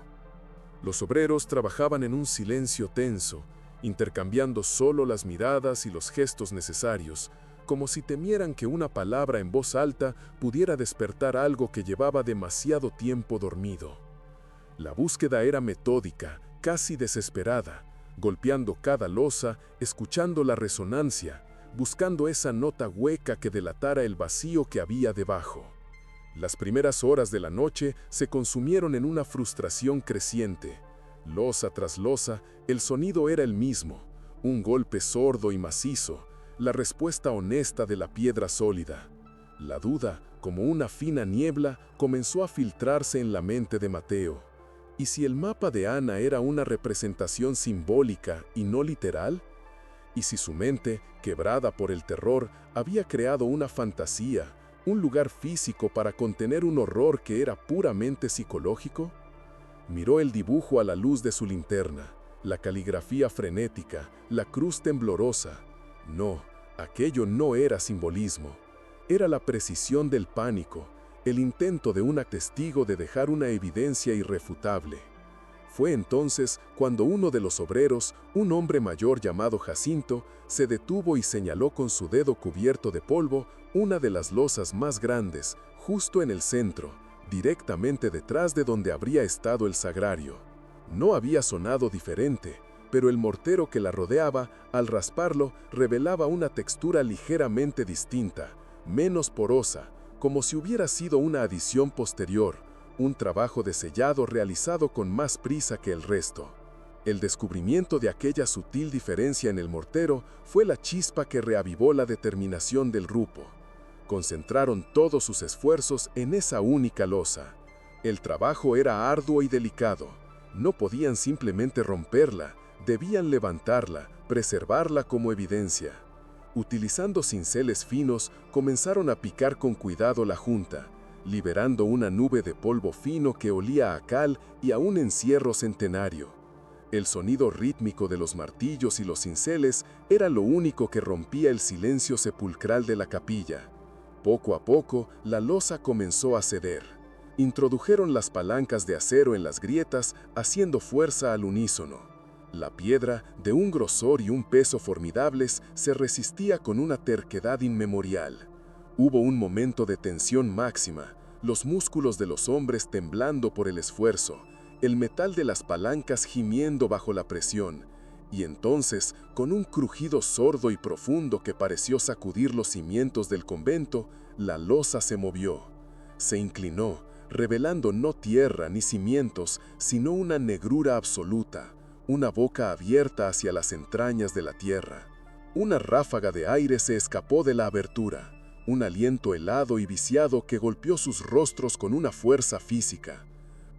Los obreros trabajaban en un silencio tenso, intercambiando solo las miradas y los gestos necesarios, como si temieran que una palabra en voz alta pudiera despertar algo que llevaba demasiado tiempo dormido. La búsqueda era metódica, casi desesperada, golpeando cada losa, escuchando la resonancia, buscando esa nota hueca que delatara el vacío que había debajo. Las primeras horas de la noche se consumieron en una frustración creciente. Losa tras losa, el sonido era el mismo, un golpe sordo y macizo, la respuesta honesta de la piedra sólida. La duda, como una fina niebla, comenzó a filtrarse en la mente de Mateo. ¿Y si el mapa de Ana era una representación simbólica y no literal? ¿Y si su mente, quebrada por el terror, había creado una fantasía, un lugar físico para contener un horror que era puramente psicológico? Miró el dibujo a la luz de su linterna, la caligrafía frenética, la cruz temblorosa. No, aquello no era simbolismo. Era la precisión del pánico, el intento de un testigo de dejar una evidencia irrefutable. Fue entonces cuando uno de los obreros, un hombre mayor llamado Jacinto, se detuvo y señaló con su dedo cubierto de polvo una de las losas más grandes, justo en el centro, directamente detrás de donde habría estado el sagrario. No había sonado diferente, pero el mortero que la rodeaba, al rasparlo, revelaba una textura ligeramente distinta, menos porosa, como si hubiera sido una adición posterior, un trabajo de sellado realizado con más prisa que el resto. El descubrimiento de aquella sutil diferencia en el mortero fue la chispa que reavivó la determinación del grupo. Concentraron todos sus esfuerzos en esa única losa. El trabajo era arduo y delicado. No podían simplemente romperla, debían levantarla, preservarla como evidencia. Utilizando cinceles finos, comenzaron a picar con cuidado la junta, liberando una nube de polvo fino que olía a cal y a un encierro centenario. El sonido rítmico de los martillos y los cinceles era lo único que rompía el silencio sepulcral de la capilla. Poco a poco, la losa comenzó a ceder. Introdujeron las palancas de acero en las grietas, haciendo fuerza al unísono. La piedra, de un grosor y un peso formidables, se resistía con una terquedad inmemorial. Hubo un momento de tensión máxima, los músculos de los hombres temblando por el esfuerzo, el metal de las palancas gimiendo bajo la presión, y entonces, con un crujido sordo y profundo que pareció sacudir los cimientos del convento, la losa se movió. Se inclinó, revelando no tierra ni cimientos, sino una negrura absoluta, una boca abierta hacia las entrañas de la tierra. Una ráfaga de aire se escapó de la abertura, un aliento helado y viciado que golpeó sus rostros con una fuerza física.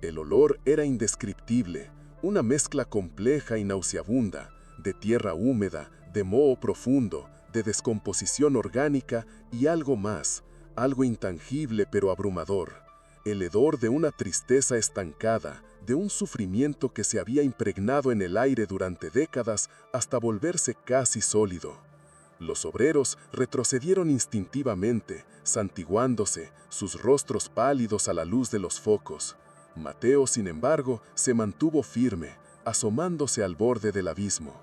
El olor era indescriptible, una mezcla compleja y nauseabunda, de tierra húmeda, de moho profundo, de descomposición orgánica y algo más, algo intangible pero abrumador, el hedor de una tristeza estancada, de un sufrimiento que se había impregnado en el aire durante décadas hasta volverse casi sólido. Los obreros retrocedieron instintivamente, santiguándose, sus rostros pálidos a la luz de los focos. Mateo, sin embargo, se mantuvo firme, asomándose al borde del abismo.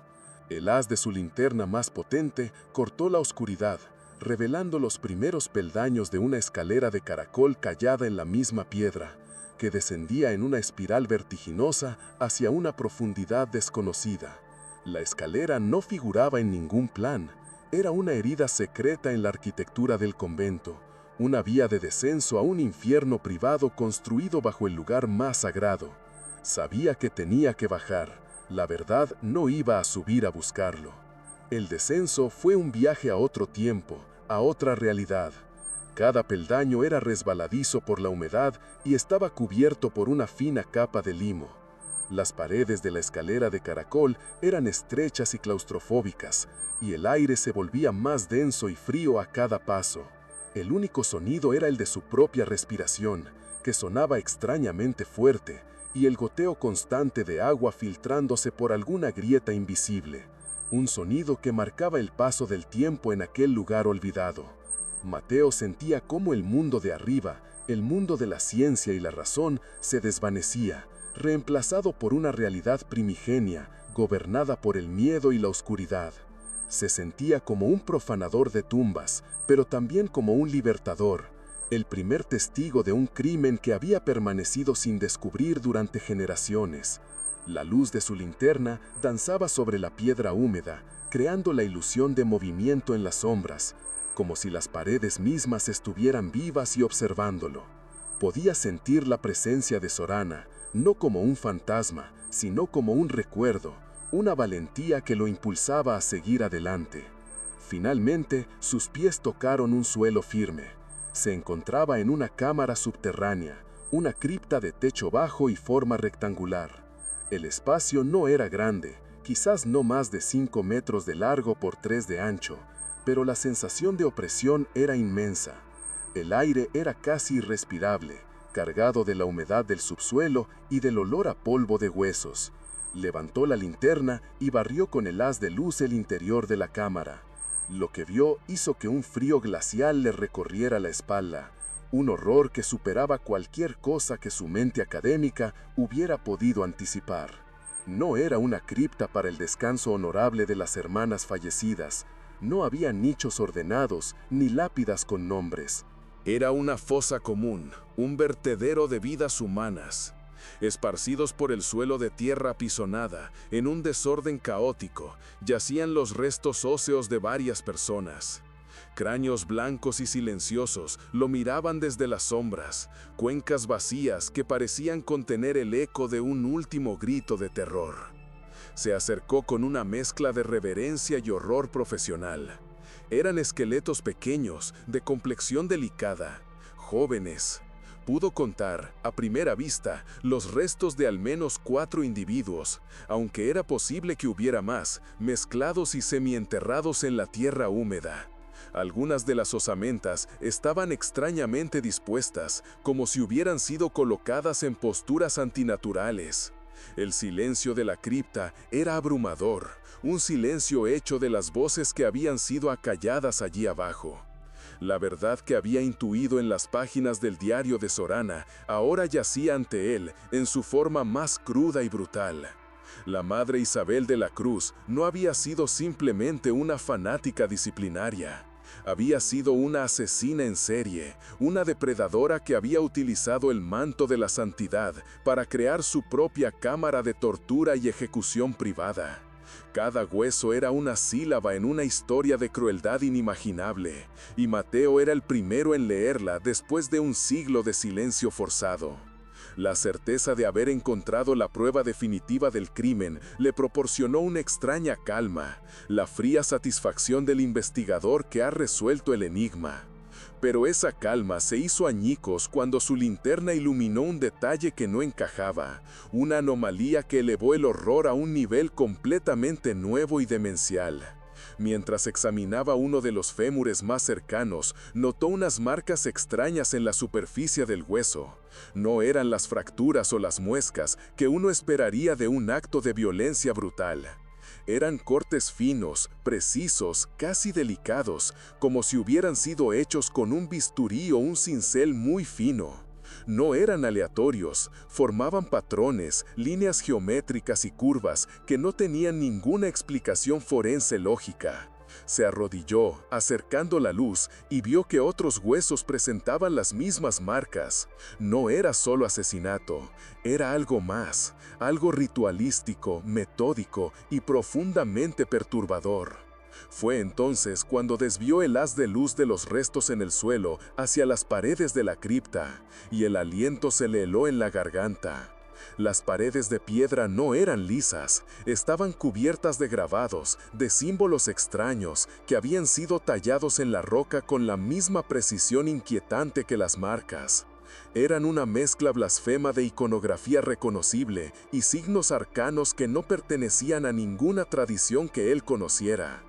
El haz de su linterna más potente cortó la oscuridad, revelando los primeros peldaños de una escalera de caracol callada en la misma piedra, que descendía en una espiral vertiginosa hacia una profundidad desconocida. La escalera no figuraba en ningún plan, era una herida secreta en la arquitectura del convento, una vía de descenso a un infierno privado construido bajo el lugar más sagrado. Sabía que tenía que bajar, la verdad no iba a subir a buscarlo. El descenso fue un viaje a otro tiempo, a otra realidad. Cada peldaño era resbaladizo por la humedad y estaba cubierto por una fina capa de limo. Las paredes de la escalera de caracol eran estrechas y claustrofóbicas, y el aire se volvía más denso y frío a cada paso. El único sonido era el de su propia respiración, que sonaba extrañamente fuerte, y el goteo constante de agua filtrándose por alguna grieta invisible. Un sonido que marcaba el paso del tiempo en aquel lugar olvidado. Mateo sentía cómo el mundo de arriba, el mundo de la ciencia y la razón, se desvanecía, reemplazado por una realidad primigenia, gobernada por el miedo y la oscuridad. Se sentía como un profanador de tumbas, pero también como un libertador, el primer testigo de un crimen que había permanecido sin descubrir durante generaciones. La luz de su linterna danzaba sobre la piedra húmeda, creando la ilusión de movimiento en las sombras, como si las paredes mismas estuvieran vivas y observándolo. Podía sentir la presencia de Sorana, no como un fantasma, sino como un recuerdo, una valentía que lo impulsaba a seguir adelante. Finalmente, sus pies tocaron un suelo firme. Se encontraba en una cámara subterránea, una cripta de techo bajo y forma rectangular. El espacio no era grande, quizás no más de 5 metros de largo por 3 de ancho, pero la sensación de opresión era inmensa. El aire era casi irrespirable, cargado de la humedad del subsuelo y del olor a polvo de huesos. Levantó la linterna y barrió con el haz de luz el interior de la cámara. Lo que vio hizo que un frío glacial le recorriera la espalda, un horror que superaba cualquier cosa que su mente académica hubiera podido anticipar. No era una cripta para el descanso honorable de las hermanas fallecidas, no había nichos ordenados ni lápidas con nombres. Era una fosa común, un vertedero de vidas humanas, esparcidos por el suelo de tierra apisonada, en un desorden caótico, yacían los restos óseos de varias personas. Cráneos blancos y silenciosos lo miraban desde las sombras, cuencas vacías que parecían contener el eco de un último grito de terror. Se acercó con una mezcla de reverencia y horror profesional. Eran esqueletos pequeños, de complexión delicada, jóvenes. Pudo contar, a primera vista, los restos de al menos 4 individuos, aunque era posible que hubiera más, mezclados y semienterrados en la tierra húmeda. Algunas de las osamentas estaban extrañamente dispuestas, como si hubieran sido colocadas en posturas antinaturales. El silencio de la cripta era abrumador, un silencio hecho de las voces que habían sido acalladas allí abajo. La verdad que había intuido en las páginas del diario de Sorana ahora yacía ante él en su forma más cruda y brutal. La madre Isabel de la Cruz no había sido simplemente una fanática disciplinaria. Había sido una asesina en serie, una depredadora que había utilizado el manto de la santidad para crear su propia cámara de tortura y ejecución privada. Cada hueso era una sílaba en una historia de crueldad inimaginable, y Mateo era el primero en leerla después de un siglo de silencio forzado. La certeza de haber encontrado la prueba definitiva del crimen le proporcionó una extraña calma, la fría satisfacción del investigador que ha resuelto el enigma. Pero esa calma se hizo añicos cuando su linterna iluminó un detalle que no encajaba, una anomalía que elevó el horror a un nivel completamente nuevo y demencial. Mientras examinaba uno de los fémures más cercanos, notó unas marcas extrañas en la superficie del hueso. No eran las fracturas o las muescas que uno esperaría de un acto de violencia brutal. Eran cortes finos, precisos, casi delicados, como si hubieran sido hechos con un bisturí o un cincel muy fino. No eran aleatorios, formaban patrones, líneas geométricas y curvas que no tenían ninguna explicación forense lógica. Se arrodilló, acercando la luz, y vio que otros huesos presentaban las mismas marcas. No era solo asesinato, era algo más, algo ritualístico, metódico y profundamente perturbador. Fue entonces cuando desvió el haz de luz de los restos en el suelo hacia las paredes de la cripta, y el aliento se le heló en la garganta. Las paredes de piedra no eran lisas, estaban cubiertas de grabados, de símbolos extraños que habían sido tallados en la roca con la misma precisión inquietante que las marcas. Eran una mezcla blasfema de iconografía reconocible y signos arcanos que no pertenecían a ninguna tradición que él conociera.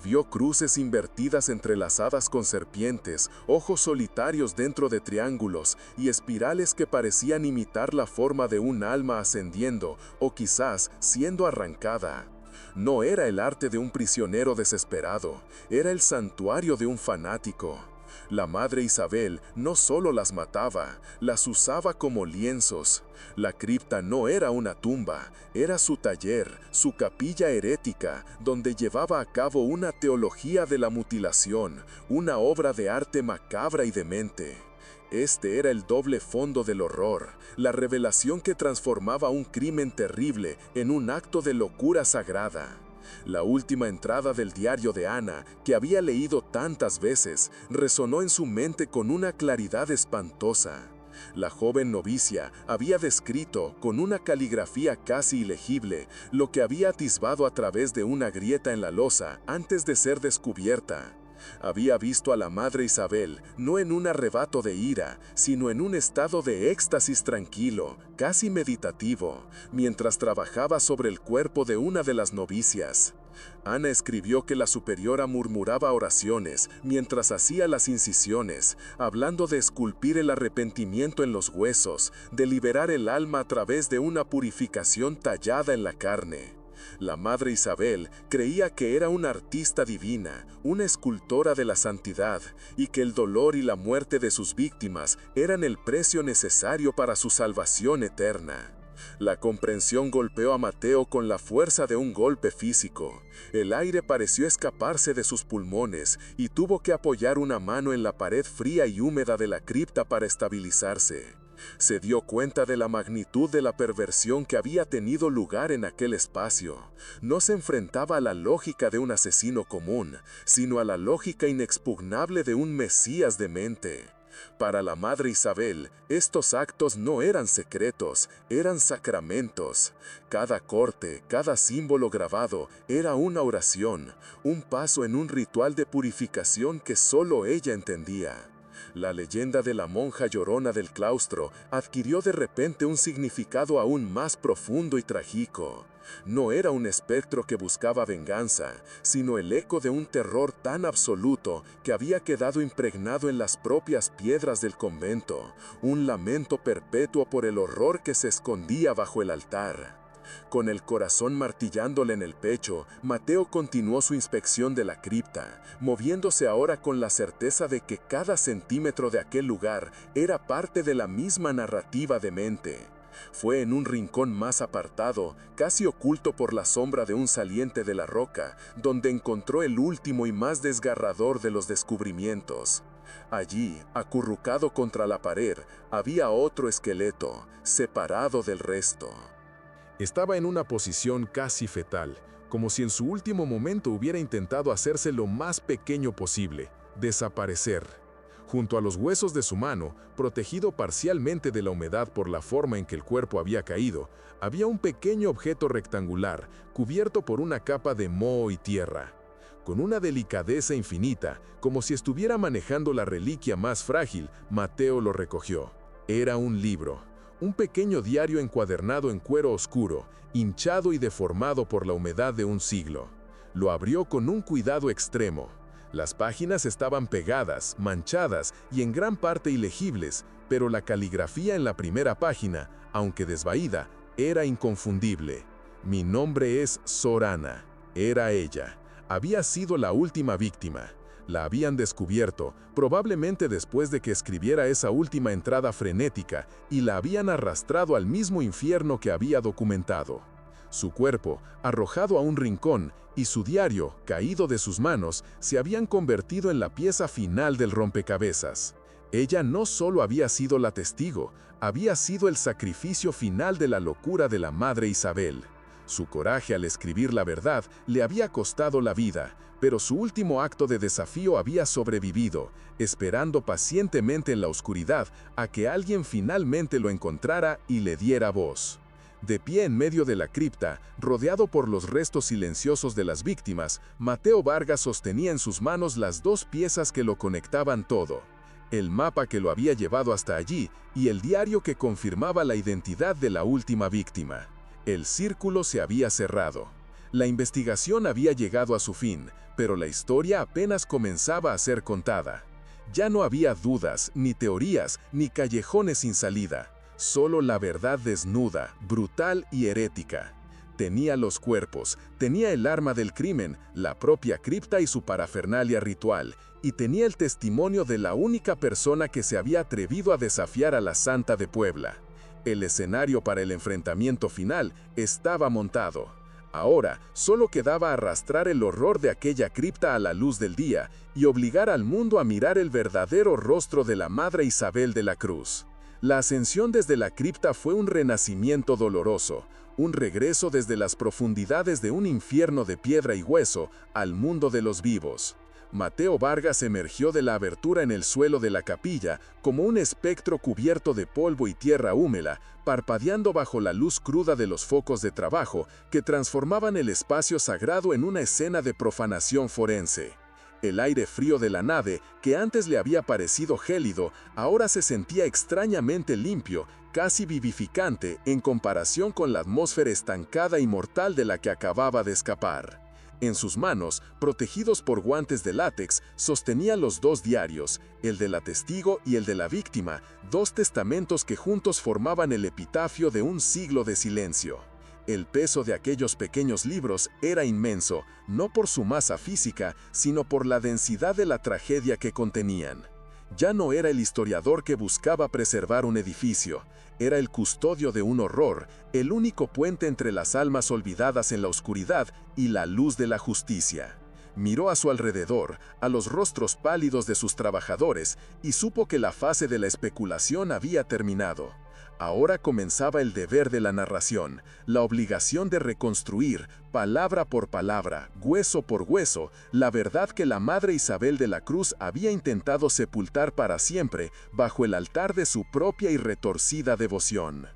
Vio cruces invertidas entrelazadas con serpientes, ojos solitarios dentro de triángulos y espirales que parecían imitar la forma de un alma ascendiendo o quizás siendo arrancada. No era el arte de un prisionero desesperado, era el santuario de un fanático. La madre Isabel no solo las mataba, las usaba como lienzos. La cripta no era una tumba, era su taller, su capilla herética, donde llevaba a cabo una teología de la mutilación, una obra de arte macabra y demente. Este era el doble fondo del horror, la revelación que transformaba un crimen terrible en un acto de locura sagrada. La última entrada del diario de Ana, que había leído tantas veces, resonó en su mente con una claridad espantosa. La joven novicia había descrito, con una caligrafía casi ilegible, lo que había atisbado a través de una grieta en la losa antes de ser descubierta. Había visto a la madre Isabel no en un arrebato de ira, sino en un estado de éxtasis tranquilo, casi meditativo, mientras trabajaba sobre el cuerpo de una de las novicias. Ana escribió que la superiora murmuraba oraciones mientras hacía las incisiones, hablando de esculpir el arrepentimiento en los huesos, de liberar el alma a través de una purificación tallada en la carne. La madre Isabel creía que era una artista divina, una escultora de la santidad, y que el dolor y la muerte de sus víctimas eran el precio necesario para su salvación eterna. La comprensión golpeó a Mateo con la fuerza de un golpe físico. El aire pareció escaparse de sus pulmones y tuvo que apoyar una mano en la pared fría y húmeda de la cripta para estabilizarse. Se dio cuenta de la magnitud de la perversión que había tenido lugar en aquel espacio. No se enfrentaba a la lógica de un asesino común, sino a la lógica inexpugnable de un mesías demente. Para la madre Isabel, estos actos no eran secretos, eran sacramentos. Cada corte, cada símbolo grabado era una oración, un paso en un ritual de purificación que solo ella entendía. La leyenda de la monja llorona del claustro adquirió de repente un significado aún más profundo y trágico. No era un espectro que buscaba venganza, sino el eco de un terror tan absoluto que había quedado impregnado en las propias piedras del convento, un lamento perpetuo por el horror que se escondía bajo el altar. Con el corazón martillándole en el pecho, Mateo continuó su inspección de la cripta, moviéndose ahora con la certeza de que cada centímetro de aquel lugar era parte de la misma narrativa demente. Fue en un rincón más apartado, casi oculto por la sombra de un saliente de la roca, donde encontró el último y más desgarrador de los descubrimientos. Allí, acurrucado contra la pared, había otro esqueleto, separado del resto. Estaba en una posición casi fetal, como si en su último momento hubiera intentado hacerse lo más pequeño posible, desaparecer. Junto a los huesos de su mano, protegido parcialmente de la humedad por la forma en que el cuerpo había caído, había un pequeño objeto rectangular, cubierto por una capa de moho y tierra. Con una delicadeza infinita, como si estuviera manejando la reliquia más frágil, Mateo lo recogió. Era un libro. Un pequeño diario encuadernado en cuero oscuro, hinchado y deformado por la humedad de un siglo. Lo abrió con un cuidado extremo. Las páginas estaban pegadas, manchadas y en gran parte ilegibles, pero la caligrafía en la primera página, aunque desvaída, era inconfundible. Mi nombre es Sorana. Era ella. Había sido la última víctima. La habían descubierto, probablemente después de que escribiera esa última entrada frenética, y la habían arrastrado al mismo infierno que había documentado. Su cuerpo, arrojado a un rincón, y su diario, caído de sus manos, se habían convertido en la pieza final del rompecabezas. Ella no solo había sido la testigo, había sido el sacrificio final de la locura de la madre Isabel. Su coraje al escribir la verdad le había costado la vida, pero su último acto de desafío había sobrevivido, esperando pacientemente en la oscuridad a que alguien finalmente lo encontrara y le diera voz. De pie en medio de la cripta, rodeado por los restos silenciosos de las víctimas, Mateo Vargas sostenía en sus manos las dos piezas que lo conectaban todo: el mapa que lo había llevado hasta allí y el diario que confirmaba la identidad de la última víctima. El círculo se había cerrado. La investigación había llegado a su fin, pero la historia apenas comenzaba a ser contada. Ya no había dudas, ni teorías, ni callejones sin salida. Solo la verdad desnuda, brutal y herética. Tenía los cuerpos, tenía el arma del crimen, la propia cripta y su parafernalia ritual, y tenía el testimonio de la única persona que se había atrevido a desafiar a la Santa de Puebla. El escenario para el enfrentamiento final estaba montado. Ahora solo quedaba arrastrar el horror de aquella cripta a la luz del día y obligar al mundo a mirar el verdadero rostro de la Madre Isabel de la Cruz. La ascensión desde la cripta fue un renacimiento doloroso, un regreso desde las profundidades de un infierno de piedra y hueso al mundo de los vivos. Mateo Vargas emergió de la abertura en el suelo de la capilla como un espectro cubierto de polvo y tierra húmeda, parpadeando bajo la luz cruda de los focos de trabajo que transformaban el espacio sagrado en una escena de profanación forense. El aire frío de la nave, que antes le había parecido gélido, ahora se sentía extrañamente limpio, casi vivificante en comparación con la atmósfera estancada y mortal de la que acababa de escapar. En sus manos, protegidos por guantes de látex, sostenía los dos diarios, el de la testigo y el de la víctima, dos testamentos que juntos formaban el epitafio de un siglo de silencio. El peso de aquellos pequeños libros era inmenso, no por su masa física, sino por la densidad de la tragedia que contenían. Ya no era el historiador que buscaba preservar un edificio, era el custodio de un horror, el único puente entre las almas olvidadas en la oscuridad y la luz de la justicia. Miró a su alrededor, a los rostros pálidos de sus trabajadores, y supo que la fase de la especulación había terminado. Ahora comenzaba el deber de la narración, la obligación de reconstruir, palabra por palabra, hueso por hueso, la verdad que la Madre Isabel de la Cruz había intentado sepultar para siempre bajo el altar de su propia y retorcida devoción.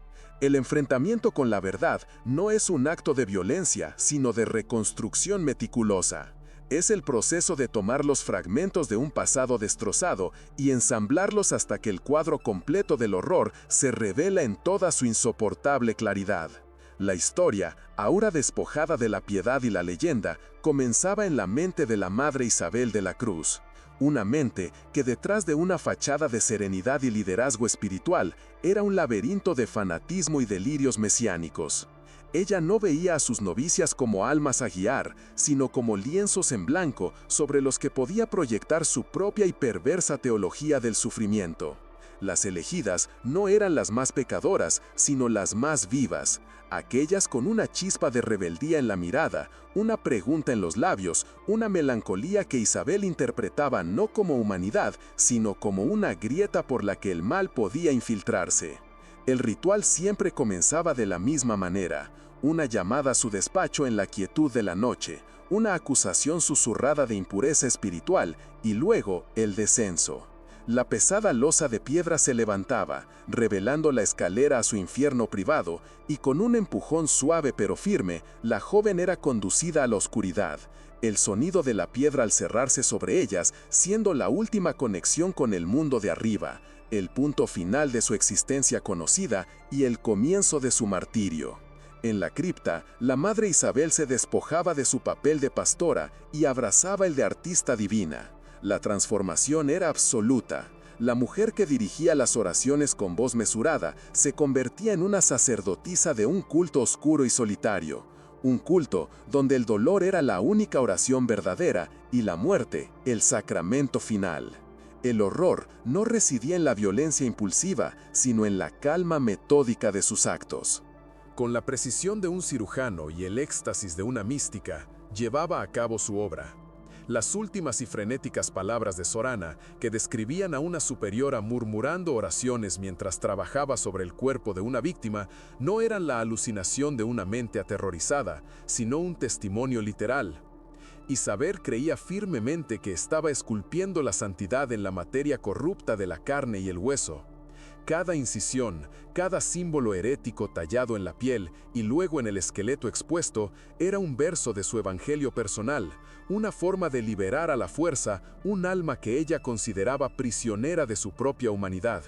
El enfrentamiento con la verdad no es un acto de violencia, sino de reconstrucción meticulosa. Es el proceso de tomar los fragmentos de un pasado destrozado y ensamblarlos hasta que el cuadro completo del horror se revela en toda su insoportable claridad. La historia, ahora despojada de la piedad y la leyenda, comenzaba en la mente de la Madre Isabel de la Cruz. Una mente que detrás de una fachada de serenidad y liderazgo espiritual era un laberinto de fanatismo y delirios mesiánicos. Ella no veía a sus novicias como almas a guiar, sino como lienzos en blanco sobre los que podía proyectar su propia y perversa teología del sufrimiento. Las elegidas no eran las más pecadoras, sino las más vivas, aquellas con una chispa de rebeldía en la mirada, una pregunta en los labios, una melancolía que Isabel interpretaba no como humanidad, sino como una grieta por la que el mal podía infiltrarse. El ritual siempre comenzaba de la misma manera, una llamada a su despacho en la quietud de la noche, una acusación susurrada de impureza espiritual y luego el descenso. La pesada losa de piedra se levantaba, revelando la escalera a su infierno privado, y con un empujón suave pero firme, la joven era conducida a la oscuridad, el sonido de la piedra al cerrarse sobre ellas siendo la última conexión con el mundo de arriba, el punto final de su existencia conocida y el comienzo de su martirio. En la cripta, la Madre Isabel se despojaba de su papel de pastora y abrazaba el de artista divina. La transformación era absoluta. La mujer que dirigía las oraciones con voz mesurada se convertía en una sacerdotisa de un culto oscuro y solitario. Un culto donde el dolor era la única oración verdadera y la muerte, el sacramento final. El horror no residía en la violencia impulsiva, sino en la calma metódica de sus actos. Con la precisión de un cirujano y el éxtasis de una mística, llevaba a cabo su obra. Las últimas y frenéticas palabras de Sorana, que describían a una superiora murmurando oraciones mientras trabajaba sobre el cuerpo de una víctima, no eran la alucinación de una mente aterrorizada, sino un testimonio literal. Isabel creía firmemente que estaba esculpiendo la santidad en la materia corrupta de la carne y el hueso. Cada incisión, cada símbolo herético tallado en la piel y luego en el esqueleto expuesto, era un verso de su evangelio personal, una forma de liberar a la fuerza un alma que ella consideraba prisionera de su propia humanidad.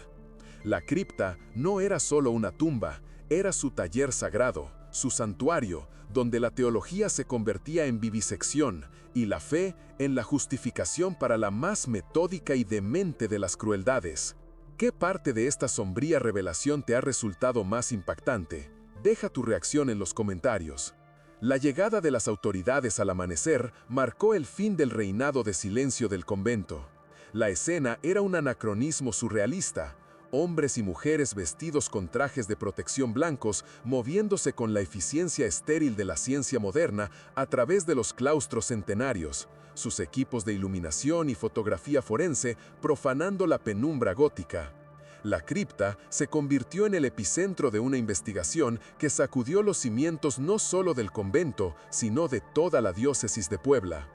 La cripta no era solo una tumba, era su taller sagrado, su santuario, donde la teología se convertía en vivisección y la fe en la justificación para la más metódica y demente de las crueldades. ¿Qué parte de esta sombría revelación te ha resultado más impactante? Deja tu reacción en los comentarios. La llegada de las autoridades al amanecer marcó el fin del reinado de silencio del convento. La escena era un anacronismo surrealista, hombres y mujeres vestidos con trajes de protección blancos, moviéndose con la eficiencia estéril de la ciencia moderna a través de los claustros centenarios, sus equipos de iluminación y fotografía forense profanando la penumbra gótica. La cripta se convirtió en el epicentro de una investigación que sacudió los cimientos no solo del convento, sino de toda la diócesis de Puebla.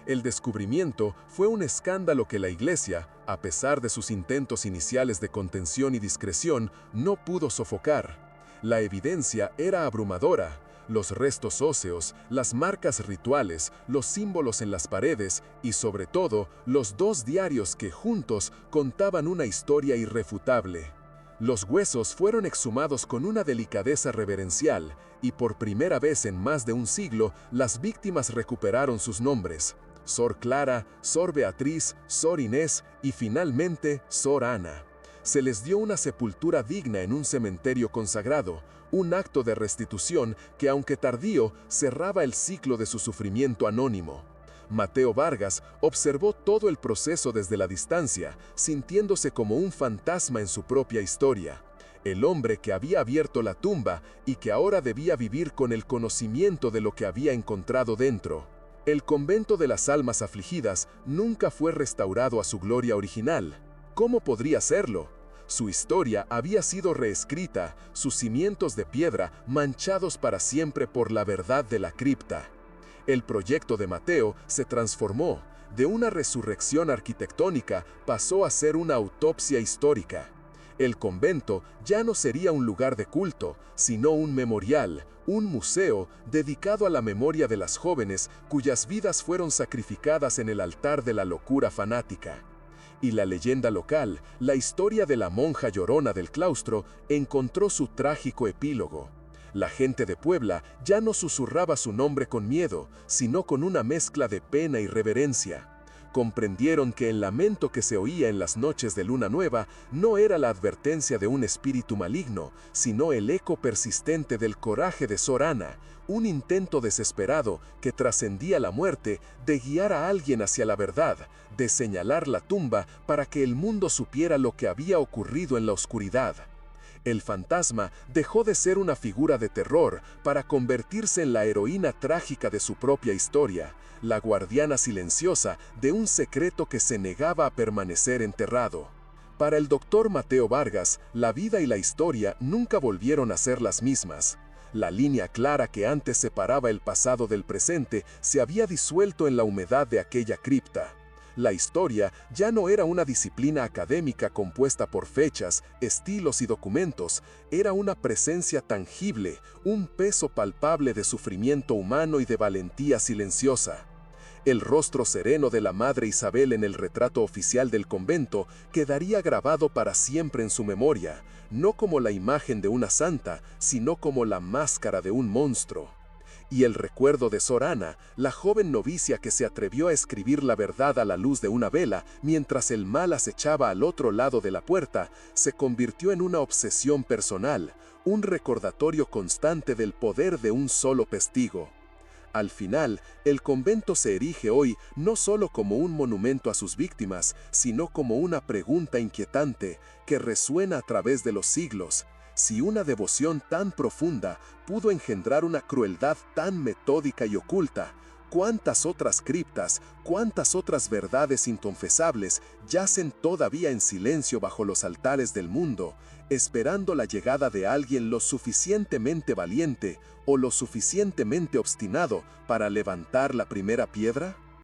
El descubrimiento fue un escándalo que la Iglesia, a pesar de sus intentos iniciales de contención y discreción, no pudo sofocar. La evidencia era abrumadora. Los restos óseos, las marcas rituales, los símbolos en las paredes y, sobre todo, los dos diarios que juntos contaban una historia irrefutable. Los huesos fueron exhumados con una delicadeza reverencial y por primera vez en más de un siglo las víctimas recuperaron sus nombres: Sor Clara, Sor Beatriz, Sor Inés y finalmente Sor Ana. Se les dio una sepultura digna en un cementerio consagrado, un acto de restitución que, aunque tardío, cerraba el ciclo de su sufrimiento anónimo. Mateo Vargas observó todo el proceso desde la distancia, sintiéndose como un fantasma en su propia historia. El hombre que había abierto la tumba y que ahora debía vivir con el conocimiento de lo que había encontrado dentro. El convento de las almas afligidas nunca fue restaurado a su gloria original. ¿Cómo podría serlo? Su historia había sido reescrita, sus cimientos de piedra manchados para siempre por la verdad de la cripta. El proyecto de Mateo se transformó. De una resurrección arquitectónica pasó a ser una autopsia histórica. El convento ya no sería un lugar de culto, sino un memorial, un museo dedicado a la memoria de las jóvenes cuyas vidas fueron sacrificadas en el altar de la locura fanática. Y la leyenda local, la historia de la monja llorona del claustro, encontró su trágico epílogo. La gente de Puebla ya no susurraba su nombre con miedo, sino con una mezcla de pena y reverencia. Comprendieron que el lamento que se oía en las noches de luna nueva no era la advertencia de un espíritu maligno, sino el eco persistente del coraje de Sor Ana, un intento desesperado que trascendía la muerte de guiar a alguien hacia la verdad, de señalar la tumba para que el mundo supiera lo que había ocurrido en la oscuridad. El fantasma dejó de ser una figura de terror para convertirse en la heroína trágica de su propia historia, la guardiana silenciosa de un secreto que se negaba a permanecer enterrado. Para el doctor Mateo Vargas, la vida y la historia nunca volvieron a ser las mismas. La línea clara que antes separaba el pasado del presente se había disuelto en la humedad de aquella cripta. La historia ya no era una disciplina académica compuesta por fechas, estilos y documentos, era una presencia tangible, un peso palpable de sufrimiento humano y de valentía silenciosa. El rostro sereno de la Madre Isabel en el retrato oficial del convento quedaría grabado para siempre en su memoria, no como la imagen de una santa, sino como la máscara de un monstruo. Y el recuerdo de Sor Ana, la joven novicia que se atrevió a escribir la verdad a la luz de una vela mientras el mal acechaba al otro lado de la puerta, se convirtió en una obsesión personal, un recordatorio constante del poder de un solo testigo. Al final, el convento se erige hoy no solo como un monumento a sus víctimas, sino como una pregunta inquietante que resuena a través de los siglos. Si una devoción tan profunda pudo engendrar una crueldad tan metódica y oculta, ¿cuántas otras criptas, cuántas otras verdades inconfesables yacen todavía en silencio bajo los altares del mundo, esperando la llegada de alguien lo suficientemente valiente o lo suficientemente obstinado para levantar la primera piedra?